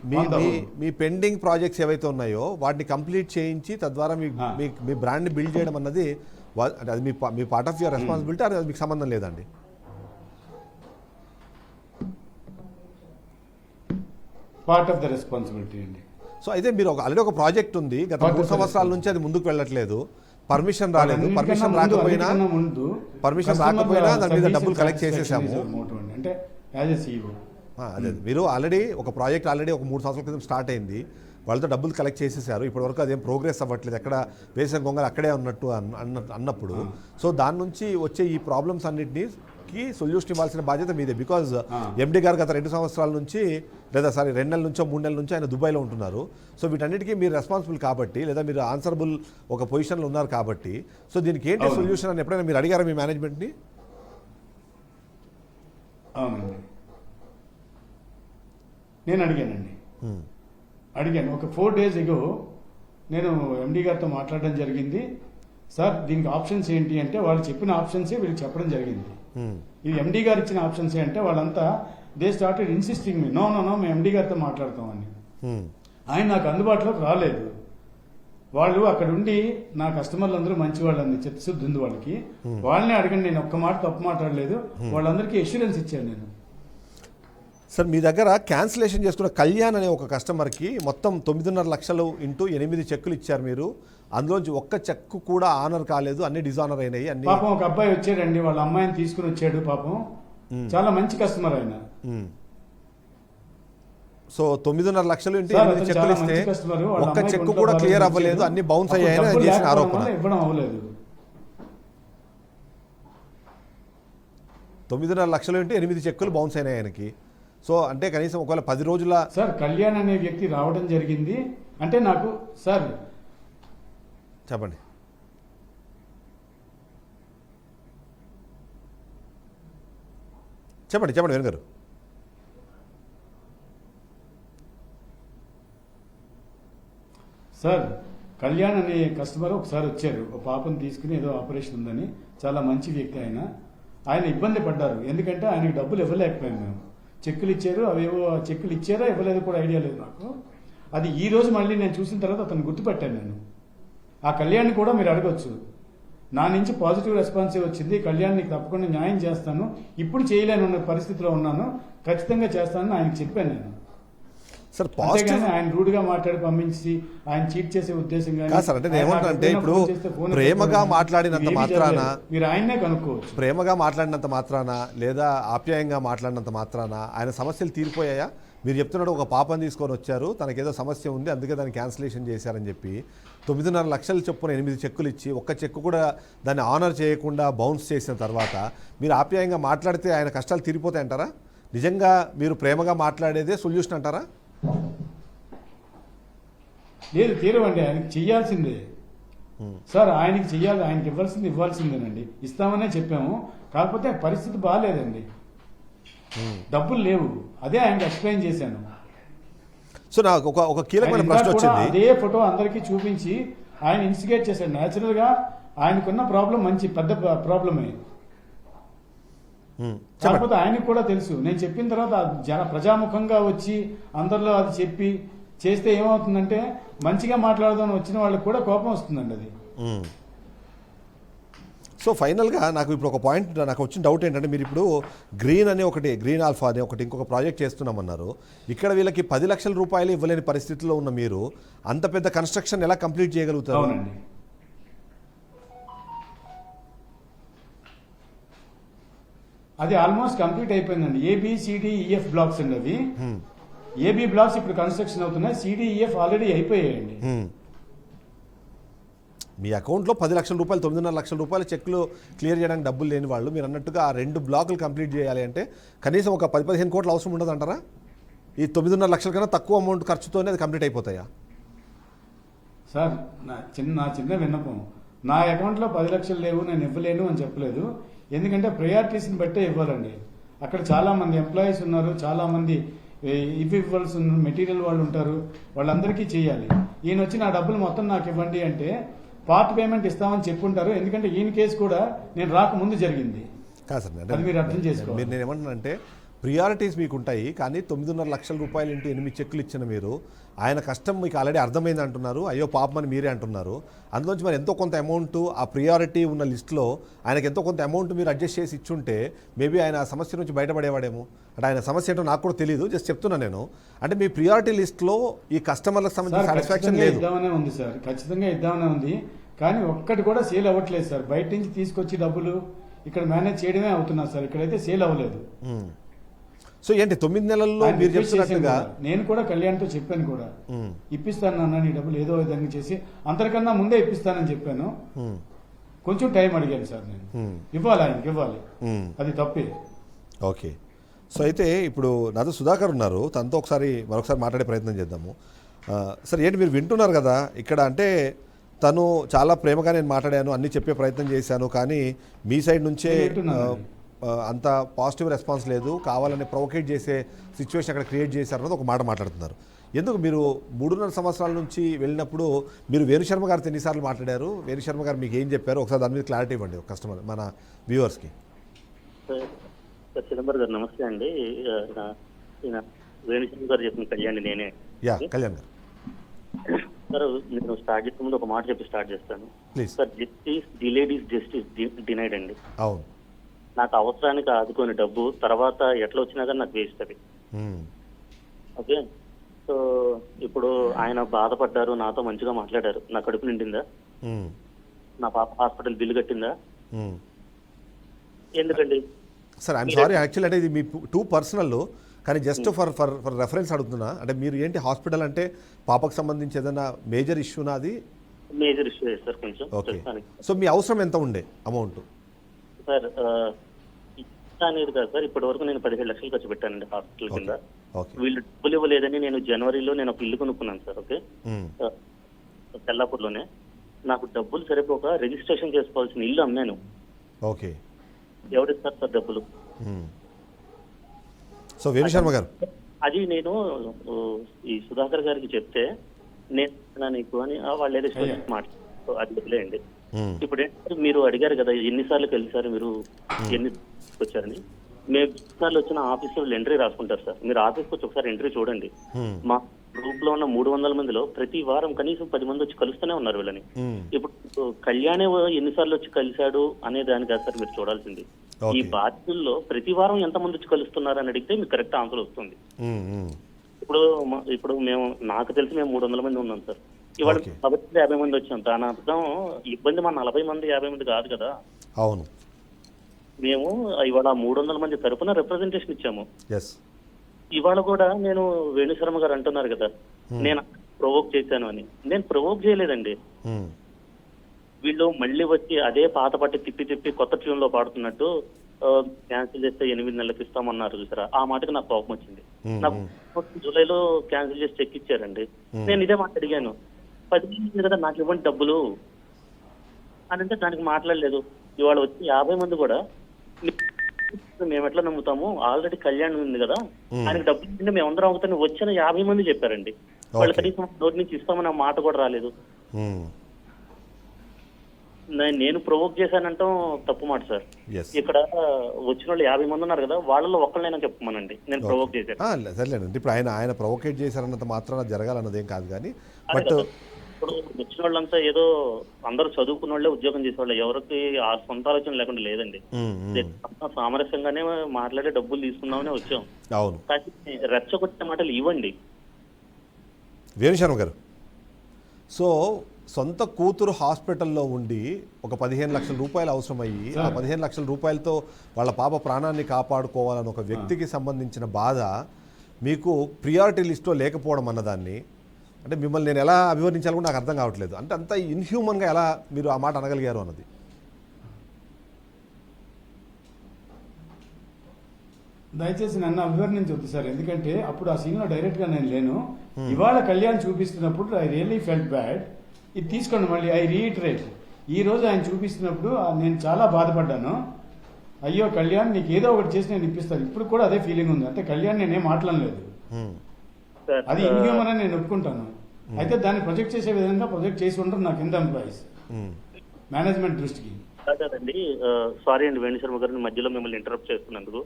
మీ పెండింగ్ ప్రాజెక్ట్స్ ఏవైతే ఉన్నాయో వాటిని కంప్లీట్ చేయించి తద్వారా మీ బ్రాండ్ని బిల్డ్ చేయడం అన్నది అది మీ పార్ట్ ఆఫ్ యువర్ రెస్పాన్సిబిలిటీ, అది మీకు సంబంధం లేదండి. పార్ట్ ఆఫ్ ద రెస్పాన్సిబిలిటీ అండి. సో అయితే మీరు ఆల్రెడీ ఒక ప్రాజెక్ట్ ఉంది, గత 3 సంవత్సరాల నుంచి అది ముందుకు వెళ్ళట్లేదు, పర్మిషన్ రాలేదు, పర్మిషన్ రాకపోయినా దాని మీద డబ్బులు కలెక్ట్ చేసేసాము అంటే యాజ్ ఎ సిఇఓ. అదే మీరు ఆల్రెడీ ఒక ప్రాజెక్ట్ ఆల్రెడీ ఒక 3 సంవత్సరాల క్రితం స్టార్ట్ అయింది, వాళ్ళతో డబ్బులు కలెక్ట్ చేసేసారు, ఇప్పటివరకు అదేం ప్రోగ్రెస్ అవ్వట్లేదు, ఎక్కడ వేసిన గొంగలు అక్కడే ఉన్నట్టు అన్నప్పుడు సో దాని నుంచి వచ్చే ఈ ప్రాబ్లమ్స్ అన్నింటికి సొల్యూషన్ ఇవ్వాల్సిన బాధ్యత మీదే. బికాజ్ ఎండి గారు గత 2 సంవత్సరాల నుంచి 2 నెలల నుంచో 3 నెలల నుంచో ఆయన దుబాయ్లో ఉంటున్నారు. సో వీటన్నిటికీ మీరు రెస్పాన్సిబుల్ కాబట్టి, లేదా మీరు ఆన్సరబుల్ ఒక పొజిషన్లో ఉన్నారు కాబట్టి, సో దీనికి ఏంటి సొల్యూషన్ అని ఎప్పుడైనా మీరు అడిగారా మీ మేనేజ్మెంట్ని? అవునండి, నేను అడిగాను. ఒక 4 days ago నేను ఎండి గారితో మాట్లాడడం జరిగింది. సార్ దీనికి ఆప్షన్స్ ఏంటి అంటే వాళ్ళు చెప్పిన ఆప్షన్సే వీళ్ళు చెప్పడం జరిగింది. ఇది ఎండి గారు ఇచ్చిన ఆప్షన్సే అంటే వాళ్ళంతా దే స్టార్టెడ్ ఇన్సిస్టింగ్ మీ నో మేము ఎండి గారితో మాట్లాడతామని. ఆయన నాకు అందుబాటులోకి రాలేదు. వాళ్ళు అక్కడ ఉండి నా కస్టమర్లు అందరూ మంచి వాళ్ళంది, చిత్తశుద్ధి ఉంది వాళ్ళకి. వాళ్ళని అడగండి, నేను ఒక్క మాట తప్పు మాట్లాడలేదు. వాళ్ళందరికీ ఎష్యూరెన్స్ ఇచ్చాను నేను. సార్ మీ దగ్గర క్యాన్సిలేషన్ చేసుకున్న కళ్యాణ్ అనే ఒక కస్టమర్కి మొత్తం 9.5 లక్షలు ఇంటూ 8 చెక్కులు ఇచ్చారు మీరు. అందులోంచి ఒక్క చెక్కు కూడా ఆనర్ కాలేదు, అన్ని డిజానర్ అయినాయి. అన్ని పాపం ఒక అబ్బాయి వచ్చాడండి, వాళ్ళ అమ్మాయిని తీసుకుని వచ్చాడు. పాపం చాలా మంచి కస్టమర్ ఆయన. సో 9.5 లక్షలు ఇంటూ 8 చెక్కులు ఇస్తే ఒక్క చెక్కు కూడా క్లియర్ అవ్వలేదు, అన్ని బౌన్స్ అయ్యాయని ఆయన చేసిన ఆరోపణ. ఇవ్వడం అవ్వలేదు. 9.5 లక్షలు ఇంటూ 8 చెక్కులు బౌన్స్ అయినాయి ఆయనకి. సో అంటే కనీసం ఒకవేళ 10 రోజుల సార్ కళ్యాణ్ అనే వ్యక్తి రావడం జరిగింది. అంటే నాకు సార్ చెప్పండి. వేణు గారు. సార్ కళ్యాణ్ అనే కస్టమర్ ఒకసారి వచ్చారు, ఒక పాపను తీసుకుని ఏదో ఆపరేషన్ ఉందని. చాలా మంచి వ్యక్తి ఆయన. ఆయన ఇబ్బంది పడ్డారు, ఎందుకంటే ఆయనకి డబ్బులు ఇవ్వలేకపోయాం మేము. చెక్కులు ఇచ్చారు, అవేవో చెక్కులు ఇచ్చారో ఇవ్వలేదు కూడా ఐడియా లేదు నాకు. అది ఈ రోజు మళ్ళీ నేను చూసిన తర్వాత అతను గుర్తుపెట్టాను నేను. ఆ కళ్యాణ్ కూడా మీరు అడగొచ్చు. నా నుంచి పాజిటివ్ రెస్పాన్సే వచ్చింది. కళ్యాణ్ నీకు తప్పకుండా న్యాయం చేస్తాను, ఇప్పుడు చేయలేనున్న పరిస్థితిలో ఉన్నాను, ఖచ్చితంగా చేస్తానని ఆయనకు చెప్పాను నేను. సార్ పాజిటివ్ ఆయన రూడ్ గా మాట్లాడి పంపించి ఆయన చీట్ చేసే ఉద్దేశం సార్. అంటే ఏమంటే ఇప్పుడు ప్రేమగా మాట్లాడినంత మాత్రాన మీరు ఆయన్నే కనుక్కోవచ్చు. ప్రేమగా మాట్లాడినంత మాత్రాన లేదా ఆప్యాయంగా మాట్లాడినంత మాత్రాన ఆయన సమస్యలు తీరిపోయాయా? మీరు చెప్తున్నాడు ఒక పాపని తీసుకొని వచ్చారు, తనకేదో సమస్య ఉంది అందుకే దాన్ని క్యాన్సిలేషన్ చేశారని చెప్పి 9.5 లక్షల చొప్పున 8 చెక్కులు ఇచ్చి ఒక్క చెక్కు కూడా దాన్ని ఆనర్ చేయకుండా బౌన్స్ చేసిన తర్వాత మీరు ఆప్యాయంగా మాట్లాడితే ఆయన కష్టాలు తీరిపోతాయంటారా? నిజంగా మీరు ప్రేమగా మాట్లాడేదే సొల్యూషన్ అంటారా? లేదు, తీరవండి. ఆయనకి చెయ్యాల్సిందే సార్, ఆయనకి చెయ్యాలి. ఆయనకి ఇవ్వాల్సిందేనండి. ఇస్తామనే చెప్పాము, కాకపోతే పరిస్థితి బాగాలేదండి, డబ్బులు లేవు. అదే ఆయనకి ఎక్స్ప్లెయిన్ చేశాను. సో నాకు ఒక కీలకమైన ప్రశ్న వచ్చింది. అదే ఫోటో అందరికీ చూపించి ఆయన ఇన్స్టిగేట్ చేశాడు. న్యాచురల్ గా ఆయనకున్న ప్రాబ్లం మంచి పెద్ద ప్రాబ్లమే, కాకపోతే ఆయనకు కూడా తెలుసు. నేను చెప్పిన తర్వాత ప్రజాముఖంగా వచ్చి అందరిలో అది చెప్పి చేస్తే ఏమవుతుందంటే మంచిగా మాట్లాడదామని వచ్చిన వాళ్ళకి కూడా కోపం వస్తుందండి అది. సో ఫైనల్గా నాకు ఇప్పుడు ఒక పాయింట్ నాకు వచ్చిన డౌట్ ఏంటంటే, మీరు ఇప్పుడు గ్రీన్ ఆల్ఫా అనే ఇంకొక ప్రాజెక్ట్ చేస్తున్నామన్నారు. ఇక్కడ వీళ్ళకి 10 లక్షల రూపాయలు ఇవ్వలేని పరిస్థితిలో ఉన్న మీరు అంత పెద్ద కన్స్ట్రక్షన్ ఎలా కంప్లీట్ చేయగలుగుతారు? అవునండి, అది ఆల్మోస్ట్ కంప్లీట్ అయిపోయిందండి. ABCDEF బ్లాక్స్ అండి అవి. AB బ్లాక్స్ ఇప్పుడు కన్స్ట్రక్షన్ అవుతున్నాయి, CDEF ఆల్రెడీ అయిపోయాయండి. మీ అకౌంట్లో 10 లక్షల రూపాయలు 9.5 లక్షల రూపాయల చెక్లు క్లియర్ చేయడానికి డబ్బులు లేని వాళ్ళు మీరు అన్నట్టుగా ఆ 2 బ్లాకులు కంప్లీట్ చేయాలి అంటే కనీసం ఒక 10-15 కోట్ల అవసరం ఉండదు అంటారా? ఈ 9.5 లక్షల కన్నా తక్కువ అమౌంట్ ఖర్చుతోనే అది కంప్లీట్ అయిపోతాయా? సార్ నా చిన్న విన్నపం, నా అకౌంట్లో 10 లక్షలు లేవు, నేను ఇవ్వలేను అని చెప్పలేదు. ఎందుకంటే ప్రయారిటీస్ని బట్టే ఇవ్వాలండి. అక్కడ చాలా మంది ఎంప్లాయీస్ ఉన్నారు, చాలా మంది ఇవ్వాల్సి ఉన్న మెటీరియల్ వాళ్ళు ఉంటారు, వాళ్ళందరికీ చేయాలి. ఈయన వచ్చి నా డబ్బులు మొత్తం నాకు ఇవ్వండి అంటే పార్ట్ పేమెంట్ ఇస్తామని చెప్పుంటారు. ఎందుకంటే ఈయన కేసు కూడా నేను రాకముందు జరిగింది. కాదు సార్, అది మీరు అర్థం చేసుకోవాలి. నేను ఏమంటున్నానంటే ప్రియారిటీస్ మీకు ఉంటాయి, కానీ 9.5 లక్షల రూపాయలు ఇంటూ 8 చెక్కులు ఇచ్చిన మీరు ఆయన కష్టం మీకు ఆల్రెడీ అర్థమైంది అంటున్నారు, అయ్యో పాపమని మీరే అంటున్నారు. అందులోంచి మరి ఎంతో కొంత అమౌంట్ ఆ ప్రియారిటీ ఉన్న లిస్టులో ఆయనకు ఎంతో కొంత అమౌంట్ మీరు అడ్జస్ట్ చేసి ఇచ్చుంటే మేబీ ఆయన ఆ సమస్య నుంచి బయటపడేవాడేమో. అంటే ఆయన సమస్య ఏంటో నాకు కూడా తెలియదు, జస్ట్ చెప్తున్నా నేను. అంటే మీ ప్రియారిటీ లిస్ట్లో ఈ కస్టమర్లకు సంబంధించిన సాటిస్ఫాక్షన్ లేదు. ఇద్దామనే ఉంది సార్, ఖచ్చితంగా ఇద్దామనే ఉంది, కానీ ఒక్కటి కూడా సేల్ అవ్వట్లేదు సార్. బయట నుంచి తీసుకొచ్చి డబ్బులు ఇక్కడ మేనేజ్ చేయడమే అవుతున్నారు సార్, ఇక్కడైతే సేల్ అవ్వలేదు. సో ఏంటి 9 నెలల్లో మీరు చెప్తున్నట్టుగా నేను కూడా కళ్యాణ్తో చెప్పాను కూడా, ఇప్పిస్తాను నాన్న నీ డబ్బులు ఏదో విధంగా చేసి, అంతకన్నా ముందే ఇప్పిస్తానని చెప్పాను. కొంచెం టైం అడిగాను సార్ నేను. ఇవ్వాలి, ఆయనకి ఇవ్వాలి, అది తప్పే. ఓకే. సో అయితే ఇప్పుడు నాతో సుధాకర్ ఉన్నారు, తనతో మరొకసారి మాట్లాడే ప్రయత్నం చేద్దాము. సార్ ఏంటి మీరు వింటున్నారు కదా ఇక్కడ, అంటే తను చాలా ప్రేమగా నేను మాట్లాడాను, అన్నీ చెప్పే ప్రయత్నం చేశాను, కానీ మీ సైడ్ నుంచే అంత పాజిటివ్ రెస్పాన్స్ లేదు, కావాలని ప్రొవోకేట్ చేసే సిచ్యువేషన్ అక్కడ క్రియేట్ చేశారన్నది ఒక మాట మాట్లాడుతున్నారు. ఎందుకు మీరు 3.5 సంవత్సరాల నుంచి వెళ్ళినప్పుడు మీరు వేణుశర్మ గారితో ఎన్నిసార్లు మాట్లాడారు? వేణుశర్మ గారు మీకు ఏం చెప్పారు? ఒకసారి దాని మీద క్లారిటీ ఇవ్వండి ఒక కస్టమర్ మన వ్యూవర్స్కి. సార్ చిదంబరం గారు నమస్తే అండి. ఈయన వేణుశర్మ గారు చెప్పిన కళ్యాణ్ నేనే. యా కళ్యాణ్ గారు సార్, నేను స్టార్ట్ చేసే ముందు ఒక మాట చెప్పి స్టార్ట్ చేస్తాను. Please. Sir, justice delayed is justice denied అండి. అవును. నాకు అవసరానికి ఆదుకొని డబ్బు తర్వాత ఎట్లా వచ్చినా కానీ నాకు వేస్ట్ అది. ఓకే, సో ఇప్పుడు ఆయన బాధపడ్డారు, నాతో మంచిగా మాట్లాడారు. నా కడుపు నిండిందా? నా పాప హాస్పిటల్ బిల్లు కట్టిందా? ఎందుకండి సార్ ఐఎమ్ సారీ యాక్చువల్లీ అంటే ఇది మీ టూ పర్సనల్, కానీ just for for for reference అడుగుతున్నా. అంటే మీరు ఏంటి హాస్పిటల్ అంటే పాపకు సంబంధించి ఏదైనా మేజర్ ఇష్యూనా అది? మేజర్ ఇష్యూ సార్ కొంచెం. ఓకే, సో మీ అవసరం ఎంత ఉండే అమౌంట్? సార్ అనేది కాదు సార్, ఇప్పటి వరకు నేను 17 లక్షలు ఖర్చు పెట్టానండి హాస్పిటల్ కింద. వీళ్ళు డబ్బులు ఇవ్వలేదని నేను జనవరిలో నేను ఒక ఇల్లు కొనుక్కున్నాను సార్. ఓకే, తెల్లాపూర్లోనే. నాకు డబ్బులు సరిపోక రిజిస్ట్రేషన్ చేసుకోవాల్సిన ఇల్లు అమ్మాను. ఓకే, ఎవరిస్తారు సార్ డబ్బులు? సో వేణుశర్మ గారు అది నేను ఈ సుధాకర్ గారికి చెప్తే నేను నీకు అని వాళ్ళు ఏదో మాట్లాడు, అది వదిలేయండి. ఇప్పుడు ఏంటంటే మీరు అడిగారు కదా ఎన్నిసార్లు కలిసారు మీరు, ఎన్ని వచ్చారని. మేము ఎన్నిసార్లు వచ్చిన ఆఫీస్ లో ఎంట్రీ రాసుకుంటారు సార్. మీరు ఆఫీస్కి వచ్చి ఒకసారి ఎంట్రీ చూడండి. మా గ్రూప్ లో ఉన్న 300 మందిలో ప్రతి వారం కనీసం 10 మంది వచ్చి కలుస్తూనే ఉన్నారు వీళ్ళని. ఇప్పుడు కళ్యాణే ఎన్నిసార్లు వచ్చి కలిశాడు అనే దాని కాదు సార్ మీరు చూడాల్సింది. ఈ బాధ్యుల్లో ప్రతి వారం ఎంతమంది వచ్చి కలుస్తున్నారు అని అడిగితే మీకు కరెక్ట్ ఆన్సర్ వస్తుంది. ఇప్పుడు మేము నాకు తెలిసి మేము 300 మంది ఉన్నాం సార్. ఇవాళ 50 మంది వచ్చాం. దాని అర్థం ఇబ్బంది మా 40 మంది 50 మంది కాదు కదా. అవును, మేము ఇవాళ 300 మంది తరపున రిప్రజెంటేషన్ ఇచ్చాము. ఇవాళ కూడా నేను వేణుశర్మ గారు అంటున్నారు కదా నేను ప్రొవోక్ చేశాను అని. నేను ప్రొవోక్ చేయలేదండి. వీళ్ళు మళ్ళీ వచ్చి అదే పాత పట్టి తిప్పి కొత్త ట్యూన్ లో పాడుతున్నట్టు క్యాన్సిల్ చేస్తే 8 నెలలకు ఇస్తామన్నారు చూసారా, ఆ మాటకి నాకు కోపం వచ్చింది. నాకు జూలైలో క్యాన్సిల్ చేసి చెక్ ఇచ్చారండి. నేను ఇదే మాట అడిగాను, 10 మంది కదా నాకు ఇవ్వండి డబ్బులు అని అంటే దానికి మాట్లాడలేదు. ఇవాళ వచ్చి 50 మంది కూడా మేము ఎట్లా నమ్ముతాము, ఆల్రెడీ కళ్యాణ్ ఉంది కదా ఆయనకి డబ్బులు ఇచ్చింటే మేమందరం అవుతాను వచ్చిన 50 మంది చెప్పారండి. వాళ్ళు కనీసం నోటి నుంచి ఇస్తామని ఆ మాట కూడా రాలేదు. నేను ప్రొవోక్ చేశానంటాం తప్పు మాట సార్. ఇక్కడ వచ్చిన వాళ్ళు 50 మంది ఉన్నారు కదా, వాళ్ళలో ఒక్కళ్ళైనా చెప్పమనండి నేను ప్రొవోక్ చేశాను. సర్లేండి, ఇప్పుడు ఆయన ప్రొవోకేట్ చేశారన్నంత మాత్రాన జరగాలన్నది ఏం కాదు. కానీ బట్ ఇప్పుడు వచ్చిన వాళ్ళంతా ఏదో అందరూ చదువుకున్న వాళ్ళే ఉద్యోగం చేసేవాళ్ళు, ఎవరికి ఆ సొంత ఆలోచన లేకుండా లేదండి. సామరస్యంగానే మాట్లాడే డబ్బులు తీసుకుందామని వచ్చాం. అవును, కానీ రెచ్చగొట్టే మాటలు ఇవ్వండి. వేణుశర్మ గారు, సో సొంత కూతురు హాస్పిటల్లో ఉండి ఒక 15 లక్షల రూపాయలు అవసరమయ్యి ఆ 15 లక్షల రూపాయలతో వాళ్ళ పాప ప్రాణాన్ని కాపాడుకోవాలని ఒక వ్యక్తికి సంబంధించిన బాధ మీకు ప్రియారిటీ లిస్ట్లో లేకపోవడం అన్నదాన్ని అంటే మిమ్మల్ని నేను ఎలా అభివర్ణించాలో నాకు అర్థం కావట్లేదు. అంటే అంత ఇన్హ్యూమన్గా ఎలా మీరు ఆ మాట అనగలిగారు అన్నది. దయచేసి నన్ను అభివర్ణించవద్దు సార్, ఎందుకంటే అప్పుడు ఆ సీన్లో డైరెక్ట్గా నేను లేను. ఇవాళ కళ్యాణ్ చూపిస్తున్నప్పుడు ఐ రియల్లీ ఫెల్ట్ బ్యాడ్. ఇది తీసుకోండి మళ్ళీ ఐ రీఇటరేట్. ఈ రోజు ఆయన చూపిస్తున్నప్పుడు నేను చాలా బాధపడ్డాను. అయ్యో కళ్యాణ్ నీకు ఏదో ఒకటి చేసి నేను ఇప్పిస్తాను. ఇప్పుడు కూడా అదే ఫీలింగ్ ఉంది. అంటే కళ్యాణ్ నేనేం మాట్లాడలేదు, అది ఇన్హ్యూమన్ అని నేను ఒప్పుకుంటాను. అయితే దాన్ని ప్రొజెక్ట్ చేసే విధంగా ప్రొజెక్ట్ చేసి ఉంటారు నా కింద ఎంప్లాయీస్ మేనేజ్మెంట్ దృష్టికి. కాదండి, సారీ అండి వేణుశర్మ గారు మధ్యలో మిమ్మల్ని ఇంటరప్ట్ చేస్తున్నందుకు.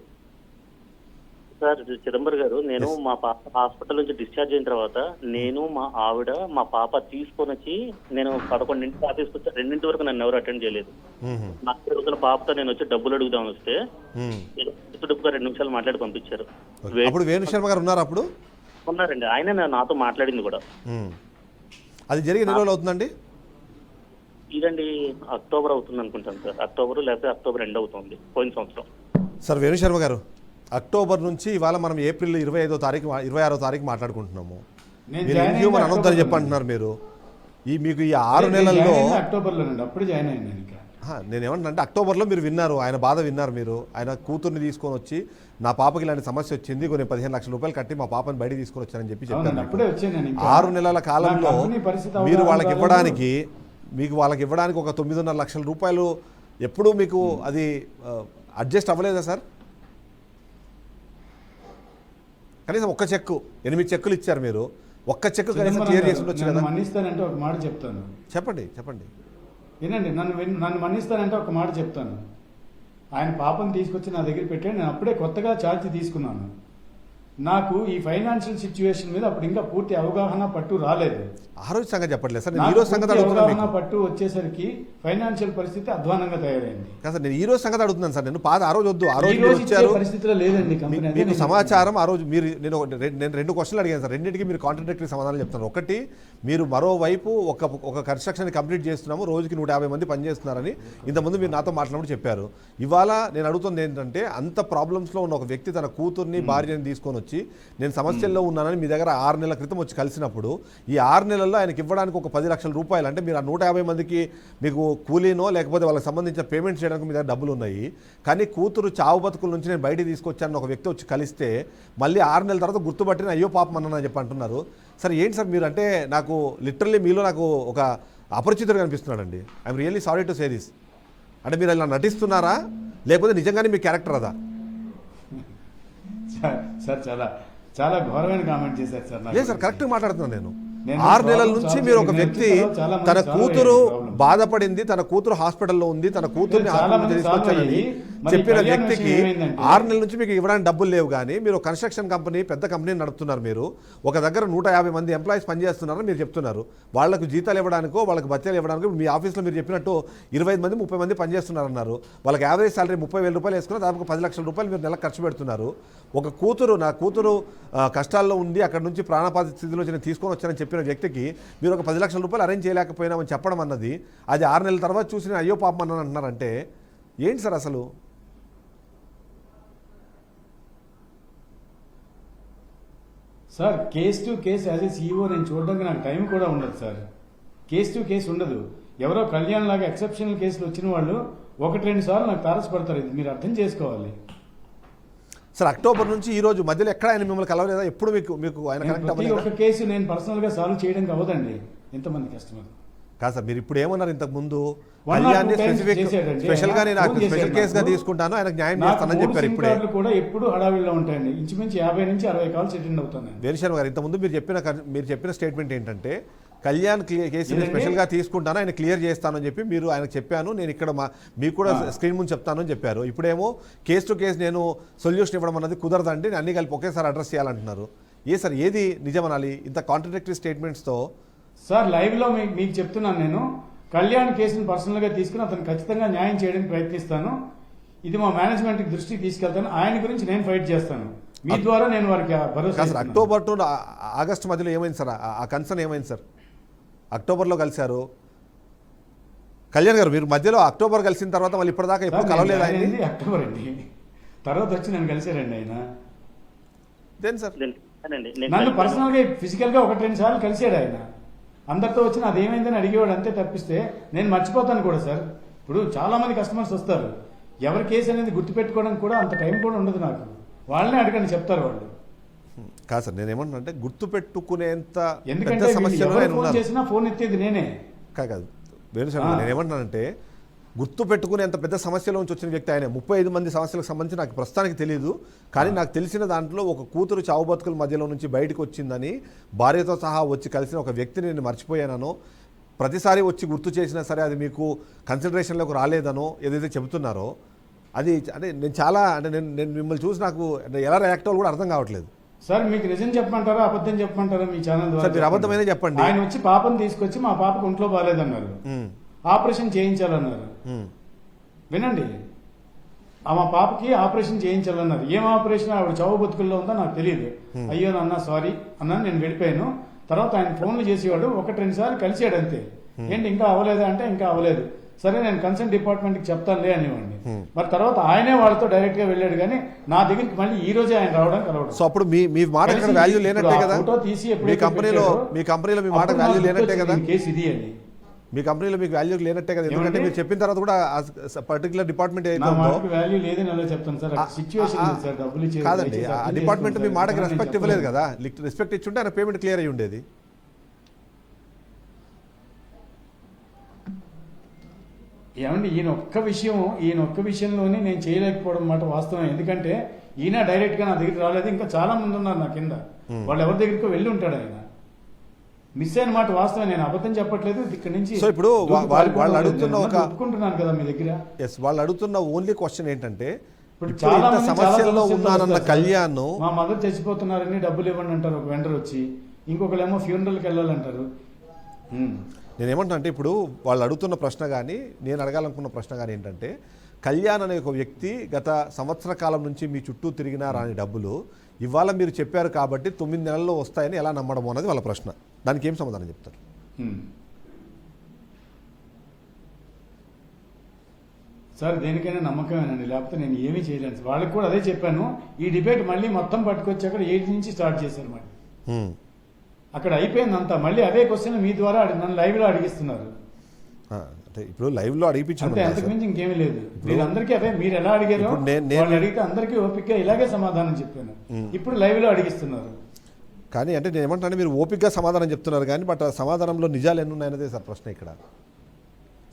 సార్ చిదంబరం గారు, నేను మా పాప హాస్పిటల్ నుంచి డిశ్చార్జ్ అయిన తర్వాత నేను మా ఆవిడ మా పాప తీసుకొని వచ్చి నేను 11 ఆఫీస్కి వచ్చి 2 వరకు నన్ను ఎవరు అటెండ్ చేయలేదు. నాకు రోజున పాపతో నేను వచ్చి డబ్బులు అడుగుదామని వస్తే డబ్బుగా 2 నిమిషాలు మాట్లాడి పంపించారు. వేణుశర్మ గారు ఉన్నారు అప్పుడు? ఉన్నారండి, ఆయన నాతో మాట్లాడింది కూడా. అది జరిగి ఎన్ని రోజులు అవుతుందండి? ఇదండి అక్టోబర్ అవుతుంది అనుకుంటాను సార్. అక్టోబర్ లేకపోతే అక్టోబర్ ఎండ్ అవుతుంది పోయిన సంవత్సరం. సార్ వేణుశర్మ గారు, అక్టోబర్ నుంచి ఇవాళ మనం ఏప్రిల్ 26వ తారీఖు మాట్లాడుకుంటున్నాము. మీరు ఇన్హ్యూమన్ అనొద్దని చెప్పంటున్నారు మీరు. మీకు ఈ 6 నెలల్లో అక్టోబర్లో అప్పుడు జాయిన్ అయ్యాను. నేనేమంటే అక్టోబర్లో మీరు విన్నారు, ఆయన బాధ విన్నారు. మీరు ఆయన కూతుర్ని తీసుకొని వచ్చి నా పాపకి ఇలాంటి సమస్య వచ్చింది, కొన్ని 15 లక్షల రూపాయలు కట్టి మా పాపని బయటికి తీసుకొని వచ్చానని చెప్పి చెప్పాను. 6 నెలల కాలంలో మీరు వాళ్ళకి ఇవ్వడానికి ఒక 9.5 లక్షల రూపాయలు ఎప్పుడూ మీకు అది అడ్జస్ట్ అవ్వలేదా సార్? కనీసం ఒక్క చెక్కు 8 చెక్కులు ఇచ్చారు మీరు. ఒక్క చెక్ కనీసం క్లియర్ చేసి ఉండొచ్చు కదా. నన్ను మన్నిస్తానంటే ఒక మాట చెప్తాను. చెప్పండి. వినండి, నన్ను మన్నిస్తానంటే ఒక మాట చెప్తాను. ఆయన పాపం తీసుకొచ్చి నా దగ్గర పెట్టాడు. నేను అప్పుడే కొత్తగా ఛార్జ్ తీసుకున్నాను. నాకు ఈ ఫైనాన్షియల్ సిచ్యువేషన్ మీద అప్పుడు ఇంకా పూర్తి అవగాహన పట్టు రాలేదు. ఆ రోజు సంగతి చెప్పట్లేదు సార్, నేను నాకు ఈ రోజు సంగతి పూర్తి అడుగుతున్నాను అవగాహన మీకు. పట్టు వచ్చేసరికి ఫైనాన్షియల్ పరిస్థితి అధ్వానంగా తయారైంది. కాదు సార్, నేను ఈ రోజు సంగతి అడుగుతున్నాను సార్. నేను పాత ఆ రోజు వద్దు, ఆ రోజు ఈ మీరు రోజు ఇచ్చే వచ్చారు, పరిస్థితిలో లేదండి కంపెనీ. అదే మీకు నేను సమాచారం ఆ రోజు మీరు నేను 2 క్వశ్చన్లు అడిగాను సార్. రెండింటికి మీరు కాంట్రాడిక్టరీ సమాధానం చెప్తున్నారు. ఒకటి, మీరు మరోవైపు ఒక కన్స్ట్రక్షన్ కంప్లీట్ చేస్తున్నాము, రోజుకి 150 మంది పనిచేస్తున్నారని ఇంతకుముందు మీరు నాతో మాట్లాడినప్పుడు చెప్పారు. ఇవాళ నేను అడుగుతుంది ఏంటంటే, అంత ప్రాబ్లమ్స్లో ఉన్న ఒక వ్యక్తి తన కూతుర్ని భార్యని తీసుకొని వచ్చి నేను సమస్యల్లో ఉన్నానని మీ దగ్గర 6 నెలల క్రితం వచ్చి కలిసినప్పుడు, ఈ 6 నెలల్లో ఆయనకి ఇవ్వడానికి ఒక 10 లక్షల రూపాయలు, అంటే మీరు ఆ 150 మందికి మీకు కూలీనో లేకపోతే వాళ్ళకి సంబంధించిన పేమెంట్ చేయడానికి మీ దగ్గర డబ్బులు ఉన్నాయి, కానీ కూతురు చావు బతుకుల నుంచి నేను బయటికి తీసుకొచ్చాను ఒక వ్యక్తి వచ్చి కలిస్తే మళ్ళీ 6 నెలల తర్వాత గుర్తుపట్టిన అయ్యో పాపం అన్నానని చెప్పి అంటున్నారు. సార్ ఏంటి సార్ మీరు, అంటే నాకు లిటరల్లీ మీలో నాకు ఒక అపరిచితుడు కనిపిస్తున్నాడండి. I'm really sorry to say this. అంటే మీరు ఇలా నటిస్తున్నారా లేకపోతే నిజంగానే మీ క్యారెక్టర్ అదా? సార్ చాలా చాలా ఘోరమైన కామెంట్ చేశారు సార్. లేదు సార్, కరెక్ట్గా మాట్లాడుతున్నాను నేను. నేను 6 నెలల ప్రాబ్లం నుంచి సాల్వ్ మీరు ఒక చేయండి. వ్యక్తి నేను చాలా మంది తన సాల్వ్ కూతురు అయ్యారు ప్రాబ్లం. బాధపడింది, తన కూతురు హాస్పిటల్లో ఉంది, తన కూతుర్ని చాలా హాస్పిటల్ మంది తీసుకొచ్చానని సాల్వ్ అయ్యి, మరి చెప్పిన కళ్యాణ్ వ్యక్తికి విషయం ఏమైందంటే 6 నెలల నుంచి మీకు ఇవ్వడానికి డబ్బులు లేవు, కానీ మీరు కన్స్ట్రక్షన్ కంపెనీ పెద్ద కంపెనీ నడుపుతున్నారు. మీరు ఒక దగ్గర 150 మంది ఎంప్లాయీస్ పనిచేస్తున్నారని మీరు చెప్తున్నారు. వాళ్ళకు జీతాలు ఇవ్వడానికో వాళ్ళకి బత్యాలు ఇవ్వడానికో మీ ఆఫీస్లో మీరు చెప్పినట్టు 25 మంది 30 మంది పనిచేస్తున్నారన్నారు. వాళ్ళకి యావరేజ్ సాలరీ 30,000 రూపాయలు వేసుకున్న దాదాపు 10 లక్షల రూపాయలు మీరు నెలకు ఖర్చు పెడుతున్నారు. ఒక కూతురు, నా కూతురు కష్టాల్లో ఉంది, అక్కడ నుంచి ప్రాణాపాత స్థితిలో నేను తీసుకొని వచ్చానని చెప్పిన వ్యక్తికి మీరు ఒక 10 లక్షల రూపాయలు అరేంజ్ చేయలేకపోయినామని చెప్పడం అన్నది, అది 6 నెలల తర్వాత చూసి నేను అయ్యో పాపం అన్నాను అంటున్నారంటే ఏంటి సార్ అసలు? Sir case to case as a CEO నేను చూడడానికి నాకు టైం కూడా ఉండదు సార్. కేస్ టు కేస్ ఉండదు. ఎవరో కళ్యాణ్ లాగా ఎక్సెప్షనల్ కేసులు వచ్చిన వాళ్ళు 1-2 సార్లు నాకు తారసపడతారు. ఇది మీరు అర్థం చేసుకోవాలి. సార్ అక్టోబర్ నుంచి ఈ రోజు మధ్యలో ఎక్కడ ఆయన మిమ్మల్ని కలవలేదా? ఎప్పుడు మీకు ఆయన కనెక్ట్ ప్రతి అవ్వలేదా? ఒక్క కేసు నేను పర్సనల్ గా సాల్వ్ చేయడానికి అవ్వదండి ఇంతమంది కస్టమర్. కాదు సార్, మీరు ఇప్పుడు ఏమన్నారు ఇంతకు ముందు, 1 or 2 కళ్యాణ్ని times స్పెసిఫిక్ చేశాడండి. స్పెషల్గా నేను ఫోన్ స్పెషల్ చేశాడు కేసుగా నాకు. తీసుకుంటాను, ఆయనకు న్యాయం నాకు చేస్తానని 3 చెప్పారు. సిమ్ ఇప్పుడే కార్డులు కూడా ఎప్పుడు హడావిడిలో ఉంటాయండి. ఇంచుమించు 50 నుంచి 60 కాల్స్ అటెండ్ అవుతాను. వేణుశర్మ గారు, ఇంతకుముందు మీరు చెప్పిన స్టేట్మెంట్ ఏంటంటే, కళ్యాణ్ కేసుని ఏంటండి? స్పెషల్గా తీసుకుంటాను, ఆయన క్లియర్ చేస్తానని చెప్పి మీరు ఆయనకు చెప్పాను, నేను ఇక్కడ మీకు కూడా స్క్రీన్ ముందు చెప్తాను అని చెప్పారు. ఇప్పుడేమో కేసు టు కేసు నేను సొల్యూషన్ ఇవ్వడం అన్నది కుదరదండి, నేను అన్ని కలిపి ఒకేసారి అడ్రస్ చేయాలంటున్నారు. సార్ ఏది నిజమనాలి ఇంత కాంట్రడిక్టరీ స్టేట్మెంట్స్తో? సార్ లైవ్ లో మీకు చెప్తున్నాను, నేను కళ్యాణ్ కేసును పర్సనల్ గా తీసుకుని అతను ఖచ్చితంగా న్యాయం చేయడానికి ప్రయత్నిస్తాను. ఇది మా మేనేజ్మెంట్ దృష్టికి తీసుకెళ్తాను. ఆయన గురించి నేను ఫైట్ చేస్తాను. మీ ద్వారా నేను వారికి భరోసా సార్ ఇస్తున్నాను. అక్టోబర్ టు ఆగస్టు మధ్యలో ఏమైంది సార్? ఆ కన్సర్న్ ఏమైంది సార్? అక్టోబర్లో కలిశారు కళ్యాణ్ గారు, మీరు మధ్యలో అక్టోబర్ కలిసిన తర్వాత మళ్ళీ ఇప్పటిదాకా ఎప్పుడు సార్, కలవలేదు నేను ఆయన్ని? అక్టోబర్ అండి, తర్వాత వచ్చి నన్ను కలిశారండి ఆయన. దేని సార్? నన్ను పర్సనల్ గా ఫిజికల్ గా 1-2 సార్లు కలిశాడు ఆయన. అందరితో వచ్చి అది ఏమైందని అడిగేవాడు అంతే తప్పిస్తే నేను మర్చిపోతాను కూడా సార్. ఇప్పుడు చాలా మంది కస్టమర్స్ వస్తారు, ఎవరి కేసు అనేది గుర్తుపెట్టుకోవడానికి కూడా అంత టైం కూడా ఉండదు నాకు. వాళ్ళనే అడగండి, చెప్తారు వాళ్ళు. కాదు సార్, నేను ఏమంటున్నా అంటే గుర్తు పెట్టుకునేంత ఎందుకంటే పెద్ద సమస్యలో ఎవరు ఆయన ఫోన్ ఉన్నారు. చేసినా ఫోన్ ఎత్తేది నేనే. కాదు వేణుశర్మ, నేను ఏమంటున్నానంటే గుర్తు పెట్టుకునేంత పెద్ద సమస్యలో నుంచి వచ్చిన వ్యక్తి ఆయన. 35 మంది సమస్యలకు సంబంధించి నాకు ప్రస్తుతానికి తెలియదు, కానీ నాకు తెలిసిన దాంట్లో ఒక కూతురు చావు బతుకుల మధ్యలో నుంచి బయటకు వచ్చిందని భార్యతో సహా వచ్చి కలిసిన ఒక వ్యక్తిని నేను మర్చిపోయానో, ప్రతిసారి వచ్చి గుర్తు చేసినా సరే అది మీకు కన్సిడరేషన్లోకి రాలేదనో ఏదైతే చెబుతున్నారో, అది అంటే నేను చాలా అంటే నేను మిమ్మల్ని చూసి నాకు ఎలా రియాక్ట్ అవ్వాలి కూడా అర్థం కావట్లేదు. సార్ మీకు నిజం చెప్పమంటారా అబద్ధం చెప్పమంటారా మీ ఛానల్ సార్ మీరు అబద్ధమైనా చెప్పండి. ఆయన వచ్చి పాపను తీసుకొచ్చి మా పాపకు ఒంట్లో బాగాలేదన్నారు, ఆపరేషన్ చేయించాలన్నారు. వినండి, మా పాపకి ఆపరేషన్ చేయించాలన్నారు. ఏం ఆపరేషన్? ఆవిడ చావు బతుకుల్లో ఉందో నాకు తెలియదు. అయ్యో నాన్న సారీ అన్నాను, నేను వెళ్ళిపోయాను. తర్వాత ఆయన ఫోన్లు చేసేవాడు, 1-2 సార్లు కలిసాడు అంతే. ఏంటి ఇంకా అవ్వలేదా అంటే ఇంకా అవ్వలేదు. సరే నేను కన్సర్న్ డిపార్ట్మెంట్కి చెప్తానులే అనేవాడిని. మరి తర్వాత ఆయనే వాళ్ళతో డైరెక్ట్ గా వెళ్ళాడు, కానీ నా దగ్గరికి మళ్ళీ ఈ రోజే ఆయన రావడం కలవడం. సో అప్పుడు మీ మాట ఇక్కడ వాల్యూ లేనట్టే కదా? మీ కంపెనీలో మీ మాట వాల్యూ లేనట్టే కదా? కేసు ఇది అండి, మీ కంపెనీలో మీకు వాల్యూ లేనట్టే కదా? ఎందుకంటే మీరు చెప్పిన తర్వాత కూడా పర్టికులర్ డిపార్ట్మెంట్ నా మాటకి వాల్యూ లేదని ఎలా చెప్తాను సార్? సిచ్యువేషన్ లేదు సార్, డబ్బులు ఇచ్చేది కాదండి. ఆ డిపార్ట్మెంట్ మీ మాటకి రెస్పెక్ట్ ఇవ్వలేదు కదా? రెస్పెక్ట్ ఇచ్చుంటే ఆయన పేమెంట్ క్లియర్ అయ్యి ఉండేది. ఏమండి ఈయన ఒక్క విషయంలోనే నేను చేయలేకపోవడం మాట వాస్తవం. ఎందుకంటే ఈయన డైరెక్ట్ గా నా దగ్గరికి రాలేదు, ఇంకా చాలా మంది ఉన్నారు నా కింద, వాళ్ళు ఎవరి దగ్గరికో వెళ్ళి ఉంటాడు ఆయన. మిస్ అయిన మాట వాస్తవం, నేను అబద్ధం చెప్పట్లేదు. ఇక్కడ నుంచి సో ఇప్పుడు వాళ్ళు అడుగుతున్న ఒప్పుకుంటున్నాను కదా మీ దగ్గర. ఎస్, వాళ్ళు అడుగుతున్న ఓన్లీ క్వశ్చన్ ఏంటంటే ఇప్పుడు ఇప్పుడు చాలా ఇంత మంది సమస్యల్లో చాలా ఉన్నానన్న వస్తారు. కళ్యాణ్ మా మదర్ చచ్చిపోతున్నారని డబ్బులు ఇవ్వండి అంటారు ఒక వెండర్ వచ్చి, ఇంకొకరేమో ఫ్యూనరల్కి వెళ్ళాలంటారు. నేనేమంటున్నా అంటే ఇప్పుడు వాళ్ళు అడుగుతున్న ప్రశ్న కానీ నేను అడగాలనుకున్న ప్రశ్న కానీ ఏంటంటే కళ్యాణ్ అనే ఒక వ్యక్తి గత సంవత్సర కాలం నుంచి మీ చుట్టూ తిరిగినా రాని డబ్బులు ఇవాళ మీరు చెప్పారు కాబట్టి 9 నెలల్లో వస్తాయని ఎలా నమ్మడం అన్నది వాళ్ళ ప్రశ్న. దానికి ఏం సమాధానం చెప్తారు? సార్ దేనికైనా నమ్మకమేనండి, లేకపోతే నేను ఏమీ చేయలేను. వాళ్ళకి కూడా అదే చెప్పాను. ఈ డిబేట్ మళ్ళీ మొత్తం పట్టుకొచ్చాక 8 నుంచి స్టార్ట్ చేశారు. మరి అక్కడ అయిపోయింది అంతా. మళ్ళీ అదే క్వశ్చన్ మీ ద్వారా నన్ను లైవ్ లో అడిగిస్తున్నారు. అంటే ఇప్పుడు లైవ్ లో అడిగించారు, అంతకు మించి ఇంకేమీ లేదు. మీరందరికీ అదే మీరు ఎలా అడిగారు వాళ్ళు అడిగితే అందరికీ ఓపిక ఇలాగే సమాధానం చెప్పాను. ఇప్పుడు లైవ్ లో అడిగిస్తున్నారు. కానీ అంటే నేను ఏమంటాను, మీరు ఓపికగా సమాధానం చెప్తున్నారు కానీ బట్ ఆ సమాధానంలో నిజాలు ఎన్ని ఉన్నాయన్నదే సార్ ప్రశ్న. ఇక్కడ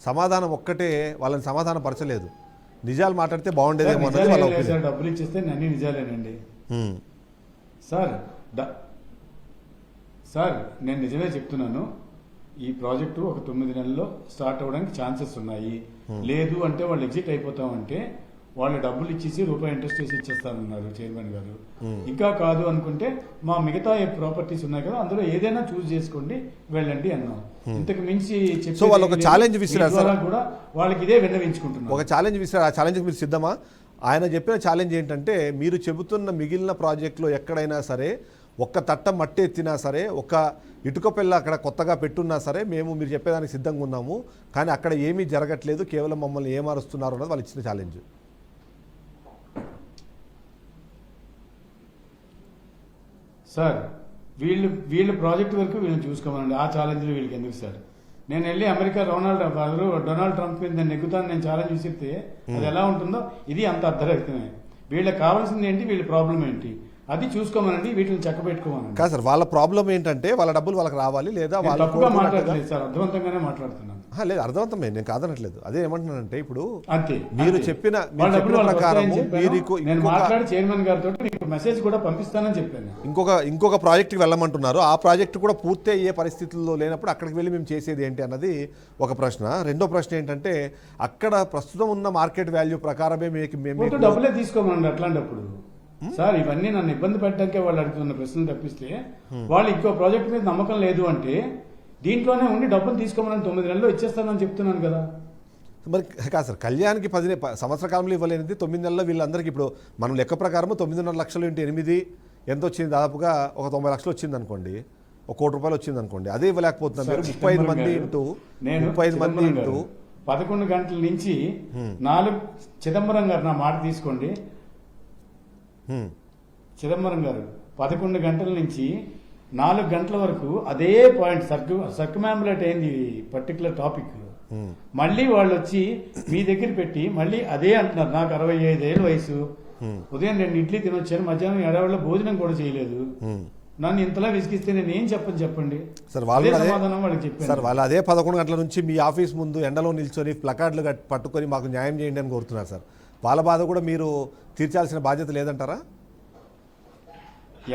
సమాధానం ఒక్కటే వాళ్ళని సమాధానం పరచలేదు. నిజాలు మాట్లాడితే బాగుండేదేమో అన్నది వాళ్ళ ఒపీనియన్. డబ్బులు ఇచ్చేస్తే అన్ని నిజాలేనండి సార్. సార్ నేను నిజమే చెప్తున్నాను. ఈ ప్రాజెక్టు ఒక 9 నెలల్లో స్టార్ట్ అవ్వడానికి ఛాన్సెస్ ఉన్నాయి. లేదు అంటే వాళ్ళు ఎగ్జిట్ అయిపోతామంటే వాళ్ళు డబ్బులు ఇచ్చేసి రూపాయి ఇంట్రెస్ట్ వేసి ఇచ్చేస్తానన్నారు చైర్మన్ గారు. ఇంకా కాదు అనుకుంటే మా మిగతా ప్రాపర్టీస్ ఉన్నాయి కదా అందులో ఏదైనా చూస్ చేసుకోండి వెళ్ళండి అన్నాం. ఇంతకు మించి సో వాళ్ళు ఒక ఛాలెంజ్ విసిరారు కూడా వాళ్ళకి ఇదే విన్నవించుకుంటున్నారు. ఒక ఛాలెంజ్ విసిరారు. ఆ ఛాలెంజ్ మీరు సిద్ధమా? ఆయన చెప్పిన ఛాలెంజ్ ఏంటంటే మీరు చెబుతున్న మిగిలిన ప్రాజెక్టులో ఎక్కడైనా సరే ఒక్క తట్ట మట్టి ఎత్తినా సరే ఒక ఇటుక పిల్ల అక్కడ కొత్తగా పెట్టున్నా సరే మేము మీరు చెప్పేదానికి సిద్ధంగా ఉన్నాము, కానీ అక్కడ ఏమీ జరగట్లేదు, కేవలం మమ్మల్ని ఏమారుస్తున్నారు అన్నది వాళ్ళు ఇచ్చిన ఛాలెంజ్. సార్ వీళ్ళు ప్రాజెక్ట్ వరకు వీళ్ళని చూసుకోమనండి. ఆ ఛాలెంజ్లు వీళ్ళకి ఎందుకు సార్? నేను వెళ్ళి అమెరికా డొనాల్డ్ ట్రంప్ మీద నేను నెగ్గుతాను నేను ఛాలెంజ్ విసిరితే అది ఎలా ఉంటుందో ఇది అంత అర్థరహితమే. వీళ్ళకి కావాల్సింది ఏంటి, వీళ్ళ ప్రాబ్లం ఏంటి అది చూసుకోమనండి, వీటిని చక్క పెట్టుకోమనండి. కాదు సార్, వాళ్ళ ప్రాబ్లం ఏంటంటే వాళ్ళ డబ్బులు వాళ్ళకి రావాలి, లేదా వాళ్ళు తప్పుగా మాట్లాడలేదు సార్, అర్థవంతంగానే మాట్లాడుతున్నాను. లేదు అర్థవంతమే, నేను కాదనట్లేదు. అదే ఏమంటున్నానంటే ఇప్పుడు అంతే మీరు చెప్పిన ప్రకారం నేను మాట్లాడి చైర్మన్ గారితో మీకు మెసేజ్ కూడా పంపిస్తానని చెప్పాను. ఇంకొక ప్రాజెక్ట్కి వెళ్ళమంటున్నారు. ఆ ప్రాజెక్ట్ కూడా పూర్తి అయ్యే పరిస్థితుల్లో లేనప్పుడు అక్కడికి వెళ్ళి మేము చేసేది ఏంటి అన్నది ఒక ప్రశ్న. రెండో ప్రశ్న ఏంటంటే అక్కడ ప్రస్తుతం ఉన్న మార్కెట్ వాల్యూ ప్రకారమే మేము డబ్బులే తీసుకోమనండి. అట్లాంటప్పుడు సార్ ఇవన్నీ నన్ను ఇబ్బంది పెట్టడానికే వాళ్ళు అడుగుతున్న ప్రశ్నలు తప్పిస్తే వాళ్ళు ఇంకో ప్రాజెక్ట్ మీద నమ్మకం లేదు అంటే దీంట్లోనే ఉండి డబ్బులు తీసుకోమని 9 నెలల్లో ఇచ్చేస్తానని చెప్తున్నాను కదా. మరి కాదు సార్, కళ్యాణ్కి 10 సంవత్సర కాలంలో ఇవ్వలేనిది 9 నెలల్లో వీళ్ళందరికీ ఇప్పుడు మనం లెక్క ప్రకారం 9.5 లక్షలు ఇంటూ 8 ఎంత వచ్చింది? దాదాపుగా ఒక 90 లక్షలు వచ్చింది అనుకోండి, ఒక కోటి రూపాయలు వచ్చింది అనుకోండి. అదే ఇవ్వలేకపోతున్నారు మీరు. 35 మంది ఇంటూ 11 గంటల నుంచి 4 చిదంబరం గారు నా మాట తీసుకోండి. చిదంబరం గారు 11 గంటల నుంచి 4 గంటల వరకు అదే పాయింట్ సర్క్యుమాంబులేట్ అయింది పర్టికులర్ టాపిక్. మళ్ళీ వాళ్ళు వచ్చి మీ దగ్గర పెట్టి మళ్ళీ అదే అంటున్నారు. నాకు 65 ఏళ్ళ వయసు, ఉదయం 2 ఇడ్లీ తినొచ్చాను, మధ్యాహ్నం ఎడవాళ్ళ భోజనం కూడా చేయలేదు, నన్ను ఇంతలా విసిగిస్తే నేను ఏం చెప్పండి సార్. వాళ్ళు సమాధానం వాళ్ళకి చెప్పాను సార్. వాళ్ళు అదే 11 గంటల నుంచి మీ ఆఫీస్ ముందు ఎండలో నిల్చొని ప్లకార్డులు పట్టుకొని మాకు న్యాయం చేయండి అని కోరుతున్నారు సార్. వాళ్ళ బాధ కూడా మీరు తీర్చాల్సిన బాధ్యత లేదంటారా?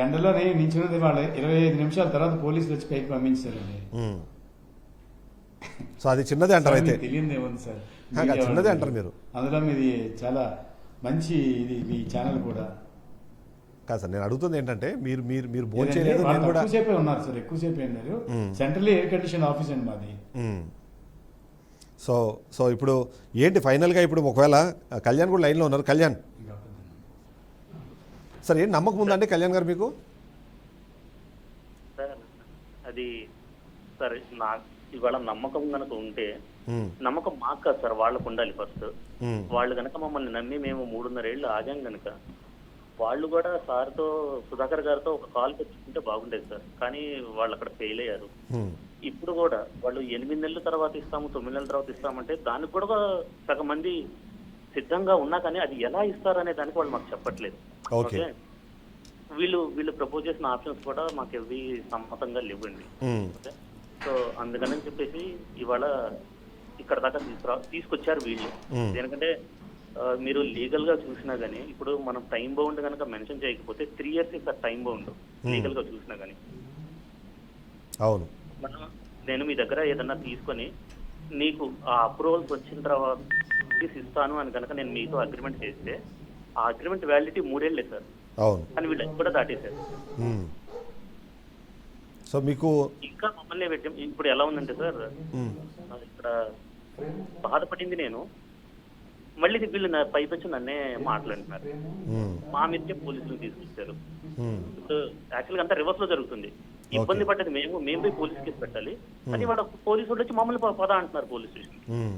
ఎండలో నేను నించున్నది వాళ్ళు 25 నిమిషాల తర్వాత పోలీసులు వచ్చి పైకి పంపించారండి. సో అది చిన్నదే అంటారు అయితే? తెలియదు ఏముంది సార్, చిన్నదే అంటారు మీరు. అందులో మీది చాలా మంచి ఇది మీ ఛానల్ కూడా కాదు సార్. నేను అడుగుతుంది ఏంటంటే మీరు మీరు మీరు భోజనం చేయలేదు, నేను కూడా ఎక్కువసేపే ఉన్నారు సార్, ఎక్కువసేపే ఉన్నారు. సెంట్రల్ ఎయిర్ కండిషన్ ఆఫీస్ అండి మాది. సో ఇప్పుడు ఏంటి ఫైనల్గా? ఇప్పుడు ఒకవేళ కళ్యాణ్ కూడా లైన్లో ఉన్నారు. కళ్యాణ్ సార్, ఏంటి నమ్మకం ఉందండి కళ్యాణ్ గారు మీకు? సార్ అది సార్ నాకు ఇవాళ నమ్మకం కనుక ఉంటే నమ్మకం మాకు కాదు సార్, వాళ్ళకు ఉండాలి ఫస్ట్. వాళ్ళు కనుక మమ్మల్ని నమ్మి మేము 3.5 ఏళ్ళు ఆగాం కనుక వాళ్ళు కూడా సార్తో సుధాకర్ గారితో ఒక కాల్ పెట్టుకుంటే బాగుండేది సార్. కానీ వాళ్ళు అక్కడ ఫెయిల్ అయ్యారు. ఇప్పుడు కూడా వాళ్ళు 8 నెలల తర్వాత ఇస్తాము, 9 నెలల తర్వాత ఇస్తామంటే దానికి కూడా సగం మంది సిద్ధంగా ఉన్నా కానీ అది ఎలా ఇస్తారనే దానికి వాళ్ళు మాకు చెప్పట్లేదు. ఓకే, వీళ్ళు ప్రపోజ్ చేసిన ఆప్షన్స్ కూడా మాకు ఎవి సమ్మతంగా లేవండి. ఓకే, సో అందుకని చెప్పేసి ఇవాళ ఇక్కడ దాకా తీసుకొచ్చారు వీళ్ళు. ఎందుకంటే మీరు లీగల్ గా చూసినా గానీ ఇప్పుడు మనం టైం బౌండ్ కనుక మెన్షన్ చేయకపోతే 3 years is time bound legal గా చూసినా గానీ. అవును, నేను మీ దగ్గర ఏదన్నా తీసుకొని నీకు ఆ అప్రూవల్స్ వచ్చిన తర్వాత ఇస్తాను అని కనుక నేను మీతో అగ్రిమెంట్ చేస్తే ఆ అగ్రిమెంట్ వ్యాలిడిటీ 3 ఏళ్లే సార్. అవును. కానీ వీళ్ళు కూడా దాటేశారు. సో మీకు ఇంకా మమ్మల్ని పెట్టాం. ఇప్పుడు ఎలా ఉందంటే సార్, ఇక్కడ బాధపడింది నేను, మళ్ళీ వీళ్ళు పైపచ్చి నన్నే మాట్లాడుతున్నారు. మా మీదకే పోలీసులు తీసుకొచ్చారు. ఇప్పుడు యాక్చువల్గా అంతా రివర్స్ లో జరుగుతుంది. ఇబ్బంది పడ్డది మేము పోయి పోలీస్ కేసు పెట్టాలి అని వాళ్ళ పోలీసు వచ్చి మమ్మల్ని పద అంటున్నారు పోలీస్ స్టేషన్.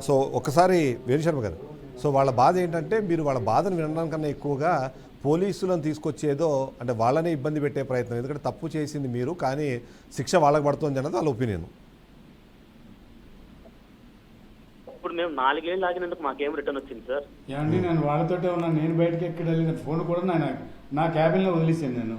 సో ఒకసారి వేణుశర్మ గారు, సో వాళ్ళ బాధ ఏంటంటే మీరు వాళ్ళ బాధను వినడానికన్నా ఎక్కువగా పోలీసులను తీసుకొచ్చేదో అంటే వాళ్ళనే ఇబ్బంది పెట్టే ప్రయత్నం, ఎందుకంటే తప్పు చేసింది మీరు కానీ శిక్ష వాళ్ళకి పడుతుంది అన్నది వాళ్ళ ఒపీనియన్. ఇప్పుడు మేము 4 ఏళ్ళు ఆగినందుకు మాకేం రిటర్న్ వచ్చింది సార్? ఏమండి నేను వాళ్ళతోటే ఉన్నాను. నేను బయటకి ఎక్కడ వెళ్ళిన ఫోన్ కూడా నా క్యాబిన్లో వదిలేసాను నేను.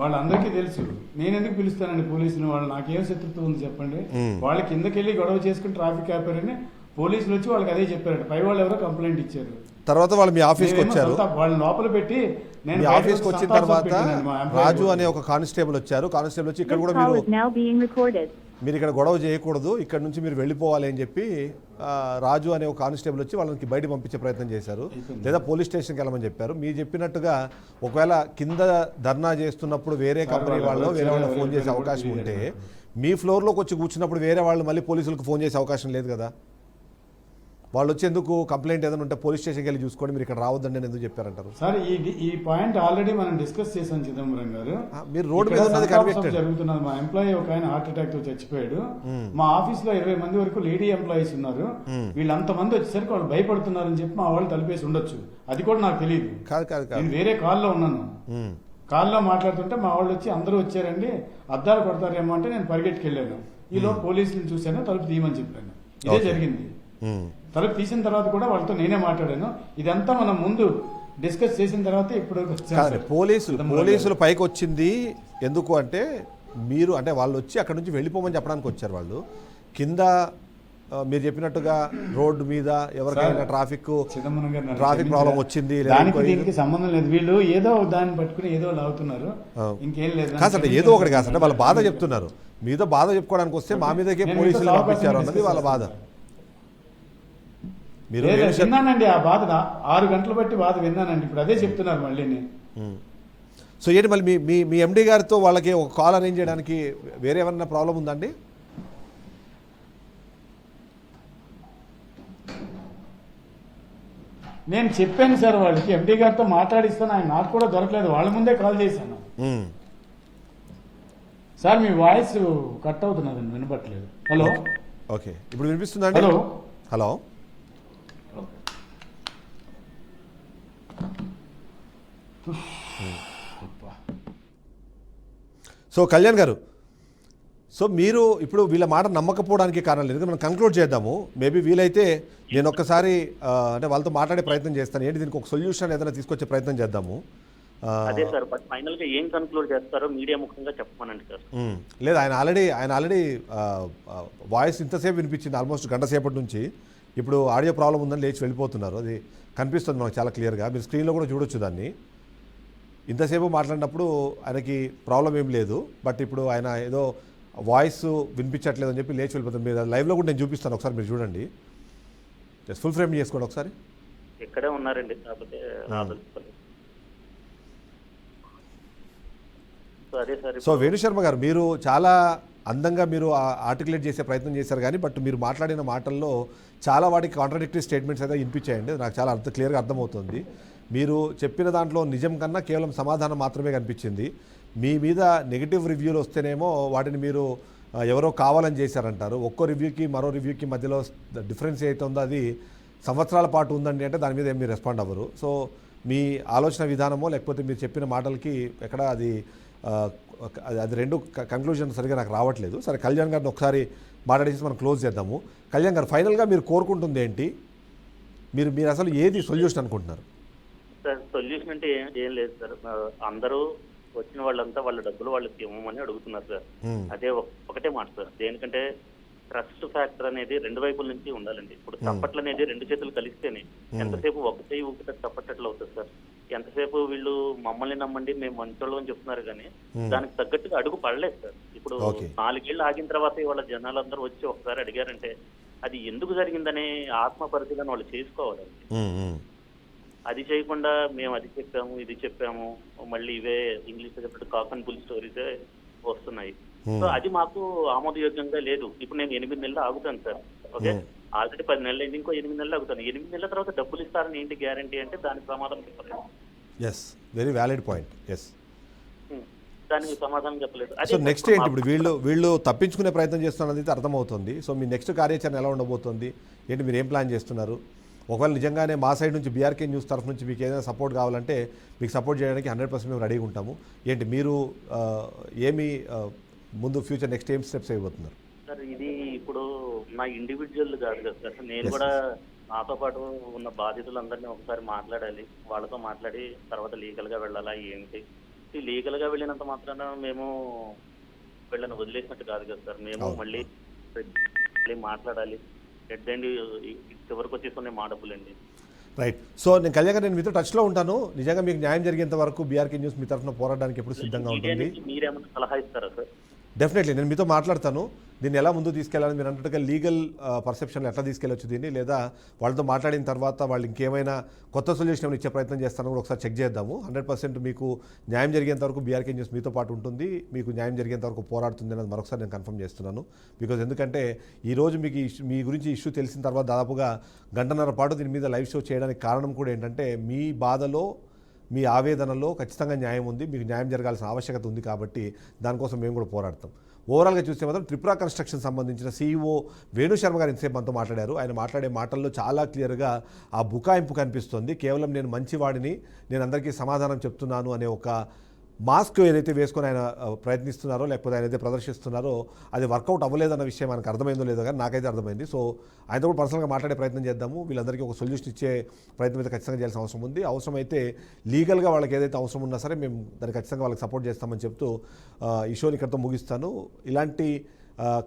వాళ్ళందరికీ తెలుసు. నేను ఎందుకు పిలుస్తానండి పోలీసులు? వాళ్ళు నాకేం శత్రుత్వం ఉంది చెప్పండి? వాళ్ళ కిందకెళ్ళి గొడవ చేసుకుని ట్రాఫిక్ ఆపారని పోలీసులు వచ్చి వాళ్ళకి అదే చెప్పారట. పై వాళ్ళు ఎవరో కంప్లైంట్ ఇచ్చారు. తర్వాత వాళ్ళు మీ ఆఫీస్కి వచ్చారు. వాళ్ళని లోపల పెట్టి నేను మీ ఆఫీస్కి వచ్చిన తర్వాత రాజు అనే ఒక కానిస్టేబుల్ వచ్చారు. కానిస్టేబుల్ వచ్చి ఇక్కడ కూడా మీరు ఇక్కడ గొడవ చేయకూడదు, ఇక్కడ నుంచి మీరు వెళ్ళిపోవాలి అని చెప్పి రాజు అనే ఒక కానిస్టేబుల్ వచ్చి వాళ్ళకి బయట పంపించే ప్రయత్నం చేశారు, లేదా పోలీస్ స్టేషన్కి వెళ్ళమని చెప్పారు. మీరు చెప్పినట్టుగా ఒకవేళ కింద ధర్నా చేస్తున్నప్పుడు వేరే కంపెనీ వాళ్ళు వేరే వాళ్ళు ఫోన్ చేసే అవకాశం ఉంటే మీ ఫ్లోర్లోకి వచ్చి కూర్చున్నప్పుడు వేరే వాళ్ళు మళ్ళీ పోలీసులకు ఫోన్ చేసే అవకాశం లేదు కదా. వాళ్ళు వచ్చేందుకు కంప్లైంట్ ఏదైనా ఉంటే పోలీస్ స్టేషన్కి వెళ్ళి చూసుకోండి, మీరు ఇక్కడ రావద్దండి అని ఎందుకు చెప్పారంటారు? సార్ ఈ పాయింట్ ఆల్రెడీ మనం డిస్కస్ చేసాం చిదంబరం గారు. మీరు రోడ్ మీద ఉన్నది జరుగుతున్నది. మా ఎంప్లాయీ ఒక ఆయన హార్ట్ అటాక్ తో చచ్చిపోయాడు. మా ఆఫీస్ లో 20 మంది వరకు లేడీ ఎంప్లాయీస్ ఉన్నారు. వీళ్ళంత మంది వచ్చేసరికి వాళ్ళు భయపడుతున్నారని చెప్పి మా వాళ్ళు తలిపేసి ఉండొచ్చు. అది కూడా నాకు తెలియదు. నేను వేరే కాల్లో ఉన్నాను. కాల్లో మాట్లాడుతుంటే మా వాళ్ళు వచ్చి అందరూ వచ్చారండి, అద్దాలు కొడతారేమో అంటే నేను పరిగెట్టుకెళ్ళాను. ఈలో పోలీసులను చూశాను, తలుపు తీయమని చెప్పాను. ఇదే జరిగింది. తలుపు తీసిన తర్వాత కూడా వాళ్ళతో నేనే మాట్లాడాను. ఇదంతా మనం ముందు డిస్కస్ చేసిన తర్వాత ఇప్పుడు పోలీసులు పైకి వచ్చింది ఎందుకు అంటే మీరు అంటే వాళ్ళు వచ్చి అక్కడ నుంచి వెళ్ళిపోమని చెప్పడానికి వచ్చారు. వాళ్ళు కింద మీరు చెప్పినట్టుగా రోడ్డు మీద ఎవరికైనా ట్రాఫిక్ ప్రాబ్లం వచ్చింది దీనికి సంబంధం లేదు. వీళ్ళు ఏదో దాన్ని పట్టుకుని ఏదో లాగుతున్నారు, ఇంకేం లేదు. కాదంటే ఏదో ఒకటి కాదు అంటే వాళ్ళ బాధ చెప్తున్నారు. మీతో బాధ చెప్పుకోవడానికి వస్తే మా మీదకే పోలీసులు పంపించారు అన్నది వాళ్ళ బాధ. విన్నానండి ఆ బాధ, 6 గంటలు బట్టి బాధ విన్నానండి. ఇప్పుడు అదే చెప్తున్నారు మళ్ళీ. సో ఏంటి మళ్ళీ మీ ఎండి గారితో వాళ్ళకి ఒక కాల్ అరేంజ్ చేయడానికి వేరే ఏమన్నా ప్రాబ్లం ఉందండి? నేను చెప్పాను సార్ వాళ్ళకి, ఎండి గారితో మాట్లాడిస్తాను. ఆయన నాకు కూడా దొరకలేదు, వాళ్ళ ముందే కాల్ చేశాను. సార్ మీ వాయిస్ కట్ అవుతున్నదండి, వినపట్లేదు. హలో, ఓకే ఇప్పుడు వినిపిస్తుందండి? హలో హలో సో కళ్యాణ్ గారు, సో మీరు ఇప్పుడు వీళ్ళ మాట నమ్మకపోవడానికి కారణం లేదు, మనం కంక్లూడ్ చేద్దాము. మేబీ వీలైతే నేను ఒక్కసారి అంటే వాళ్ళతో మాట్లాడే ప్రయత్నం చేస్తాను. ఏంటి దీనికి ఒక సొల్యూషన్ ఏదైనా తీసుకొచ్చే ప్రయత్నం చేద్దాము. అదే సార్, బట్ ఫైనల్ గా ఏం కన్క్లూడ్ చేస్తారో మీడియా ముఖంగా చెప్పమనండి సార్. లేదు, ఆయన ఆల్రెడీ వాయిస్ ఇంతసేపు వినిపించింది, ఆల్మోస్ట్ గంట సేపటి నుంచి. ఇప్పుడు ఆడియో ప్రాబ్లం ఉందని లేచి వెళ్ళిపోతున్నారు. అది కనిపిస్తుంది మనకు చాలా క్లియర్గా, మీరు స్క్రీన్లో కూడా చూడొచ్చు దాన్ని. ఇంతసేపు మాట్లాడినప్పుడు ఆయనకి ప్రాబ్లం ఏం లేదు, బట్ ఇప్పుడు ఆయన ఏదో వాయిస్ వినిపించట్లేదు అని చెప్పి లేచి వెళ్ళిపోతుంది. మీరు లైవ్లో కూడా నేను చూపిస్తాను, ఒకసారి మీరు చూడండి. జస్ట్ ఫుల్ ఫ్రేమ్ చేసుకోండి ఒకసారి. ఇక్కడే ఉన్నారండి, కాకపోతే సో వేణుశర్మ గారు, మీరు చాలా అందంగా మీరు ఆర్టికులేట్ చేసే ప్రయత్నం చేశారు కానీ బట్ మీరు మాట్లాడిన మాటల్లో చాలా వాటికి కాంట్రాడిక్టరీ స్టేట్మెంట్స్ అయితే వినిపించాయండి. నాకు చాలా క్లియర్గా అర్థమవుతుంది. మీరు చెప్పిన దాంట్లో నిజం కన్నా కేవలం సమాధానం మాత్రమే కనిపించింది. మీ మీద నెగిటివ్ రివ్యూలు వస్తేనేమో వాటిని మీరు ఎవరో కావాలని చేశారంటారు. ఒక్కో రివ్యూకి మరో రివ్యూకి మధ్యలో డిఫరెన్స్ అయితే ఉందో అది సంవత్సరాల పాటు ఉందండి అంటే దాని మీద ఏం మీరు రెస్పాండ్ అవ్వరు. సో మీ ఆలోచన విధానమో లేకపోతే మీరు చెప్పిన మాటలకి ఎక్కడ అది రెండు కంక్లూజన్ సరిగా నాకు రావట్లేదు. సరే, కళ్యాణ్ గారిని ఒకసారి మాట్లాడేసి మనం క్లోజ్ చేద్దాము. కళ్యాణ్ గారు, ఫైనల్గా మీరు కోరుకుంటుంది ఏంటి? మీరు అసలు ఏది సొల్యూషన్ అనుకుంటున్నారు? సార్ సొల్యూషన్ అంటే ఏం లేదు సార్, అందరూ వచ్చిన వాళ్ళంతా వాళ్ళ డబ్బులు వాళ్ళకి ఇవ్వమని అడుగుతున్నారు సార్. అదే ఒకటే మాట సార్, దేనికంటే ట్రస్ట్ ఫ్యాక్టర్ అనేది 2 వైపుల నుంచి ఉండాలండి. ఇప్పుడు చప్పట్లు అనేది 2 చేతులు కలిస్తేనే ఎంతసేపు ఒక చేయి ఊపితే చప్పట్లు అవుతుంది సార్. ఎంతసేపు వీళ్ళు మమ్మల్ని నమ్మండి మేము మంచోళ్ళం అని చెప్తున్నారు కానీ దానికి తగ్గట్టుగా అడుగు పడలేదు సార్. ఇప్పుడు Okay. 4 ఏళ్ళు ఆగిన తర్వాత ఇవాళ జనాలందరూ వచ్చి ఒకసారి అడిగారంటే అది ఎందుకు జరిగిందనే ఆత్మ పరిశీలన వాళ్ళు చేసుకోవాలండి. అది చేయకుండా మేము అది చెప్పాము ఇది చెప్పాము మళ్ళీ ఇవే ఇంగ్లీష్ చెప్పినట్టు కాక్ అండ్ బుల్ స్టోరీసే వస్తున్నాయి. సో అది మాకు ఆమోదయోగ్యంగా లేదు. ఇప్పుడు నేను 8 నెలలు ఆగుతాను సార్. ఓకే, ఆల్రెడీ 10 నెలలు అయింది, ఇంకో 8 నెలలు ఆగుతాను. 8 నెలల తర్వాత డబ్బులు ఇస్తారని ఏంటి గ్యారంటీ అంటే దానికి సమాధానం చెప్పలేదు. Yes, very valid point. Yes, దానికి సమాధానం చెప్పలేదు. సో నెక్స్ట్ ఏంటి ఇప్పుడు వీళ్ళు తప్పించుకునే ప్రయత్నం చేస్తున్నది అయితే అర్థమవుతుంది. సో మీ నెక్స్ట్ కార్యాచరణ ఎలా ఉండబోతుంది ఏంటి, మీరు ఏం ప్లాన్ చేస్తున్నారు? ఒకవేళ నిజంగానే మా సైడ్ నుంచి బీఆర్కే న్యూస్ తరఫు నుంచి మీకు ఏదైనా సపోర్ట్ కావాలంటే మీకు సపోర్ట్ చేయడానికి 100% మేము రెడీగా ఉంటాము. ఏంటి మీరు ఏమి ముందు ఫ్యూచర్ నెక్స్ట్ ఏం స్టెప్స్ అయిపోతున్నారు? సార్ ఇది ఇప్పుడు నా ఇండివిజువల్ కాదు కదా సార్, నేను కూడా నాతో పాటు ఉన్న బాధితులందరినీ ఒకసారి మాట్లాడాలి, వాళ్ళతో మాట్లాడి తర్వాత లీగల్గా వెళ్ళాలా ఏంటి. లీగల్ గా వెళ్ళినంత మాత్రాన మేము వీళ్ళని వదిలేసినట్టు కాదు కదా సార్. మేము మళ్ళీ మాట్లాడాలి. ఎట్ ఎండ్ చివరికి వచ్చేసుకునే మా డబ్బులండి. రైట్. సో నేను కళ్యాణ్ నేను మీతో టచ్లో ఉంటాను. నిజంగా మీకు న్యాయం జరిగేంత వరకు బీఆర్కే న్యూస్ మీ తరఫున పోరాడడానికి ఎప్పుడు సిద్ధంగా ఉంటుంది. మీరేమైనా సలహా ఇస్తారా సార్? డెఫినెట్లీ నేను మీతో మాట్లాడతాను. దీన్ని ఎలా ముందు తీసుకెళ్ళాలని మీరు అన్నట్టుగా లీగల్ పర్సెప్షన్లో ఎట్లా తీసుకెళ్ళొచ్చు దీన్ని, లేదా వాళ్ళతో మాట్లాడిన తర్వాత వాళ్ళు ఇంకేమైనా కొత్త సొల్యూషన్ ఏమైనా ఇచ్చే ప్రయత్నం చేస్తానో కూడా ఒకసారి చెక్ చేద్దాము. 100% మీకు న్యాయం జరిగేంత వరకు బీఆర్కే న్యూస్ మీతో పాటు ఉంటుంది, మీకు న్యాయం జరిగేంత వరకు పోరాడుతుంది అనేది మరొకసారి నేను కన్ఫర్మ్ చేస్తున్నాను. బికాజ్ ఎందుకంటే ఈరోజు మీకు మీ గురించి ఇష్యూ తెలిసిన తర్వాత దాదాపుగా 1.5 గంటల పాటు దీని మీద లైవ్ షో చేయడానికి కారణం కూడా ఏంటంటే మీ బాధలో మీ ఆవేదనలో ఖచ్చితంగా న్యాయం ఉంది, మీకు న్యాయం జరగాల్సిన ఆవశ్యకత ఉంది. కాబట్టి దానికోసం మేము కూడా పోరాడతాం. ఓవరాల్గా చూస్తే మాత్రం త్రిపుర కన్స్ట్రక్షన్ సంబంధించిన CEO వేణుశర్మ గారు ఇంతసేపు మనతో మాట్లాడారు. ఆయన మాట్లాడే మాటల్లో చాలా క్లియర్గా ఆ బుకాయింపు కనిపిస్తుంది. కేవలం నేను మంచివాడిని, నేను అందరికీ సమాధానం చెప్తున్నాను అనే ఒక మాస్క్ ఏదైతే వేసుకొని ఆయన ప్రయత్నిస్తున్నారో లేకపోతే ఆయన ఏదైతే ప్రదర్శిస్తున్నారో అది వర్కౌట్ అవ్వలేదన్న విషయం మనకు అర్థమైందో లేదో కానీ నాకైతే అర్థమైంది. సో ఆయనతో కూడా పర్సనల్గా మాట్లాడే ప్రయత్నం చేద్దాము. వీళ్ళందరికీ ఒక సొల్యూషన్ ఇచ్చే ప్రయత్నం అయితే ఖచ్చితంగా చేయాల్సిన అవసరం ఉంది. అవసరమైతే లీగల్గా వాళ్ళకి ఏదైతే అవసరం ఉన్నా సరే మేము దాన్ని ఖచ్చితంగా వాళ్ళకి సపోర్ట్ చేస్తామని చెప్తూ ఈ షోని ఇక్కడితో ముగిస్తాను. ఇలాంటి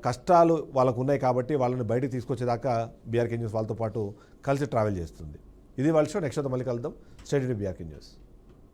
కష్టాలు వాళ్ళకు ఉన్నాయి కాబట్టి వాళ్ళని బయటికి తీసుకొచ్చేదాకా బీఆర్కే న్యూస్ వాళ్ళతో పాటు కలిసి ట్రావెల్ చేస్తుంది. ఇది వాళ్ళ షో. నెక్స్ట్ మళ్ళీ కలుద్దాం. Stay tuned BRK news.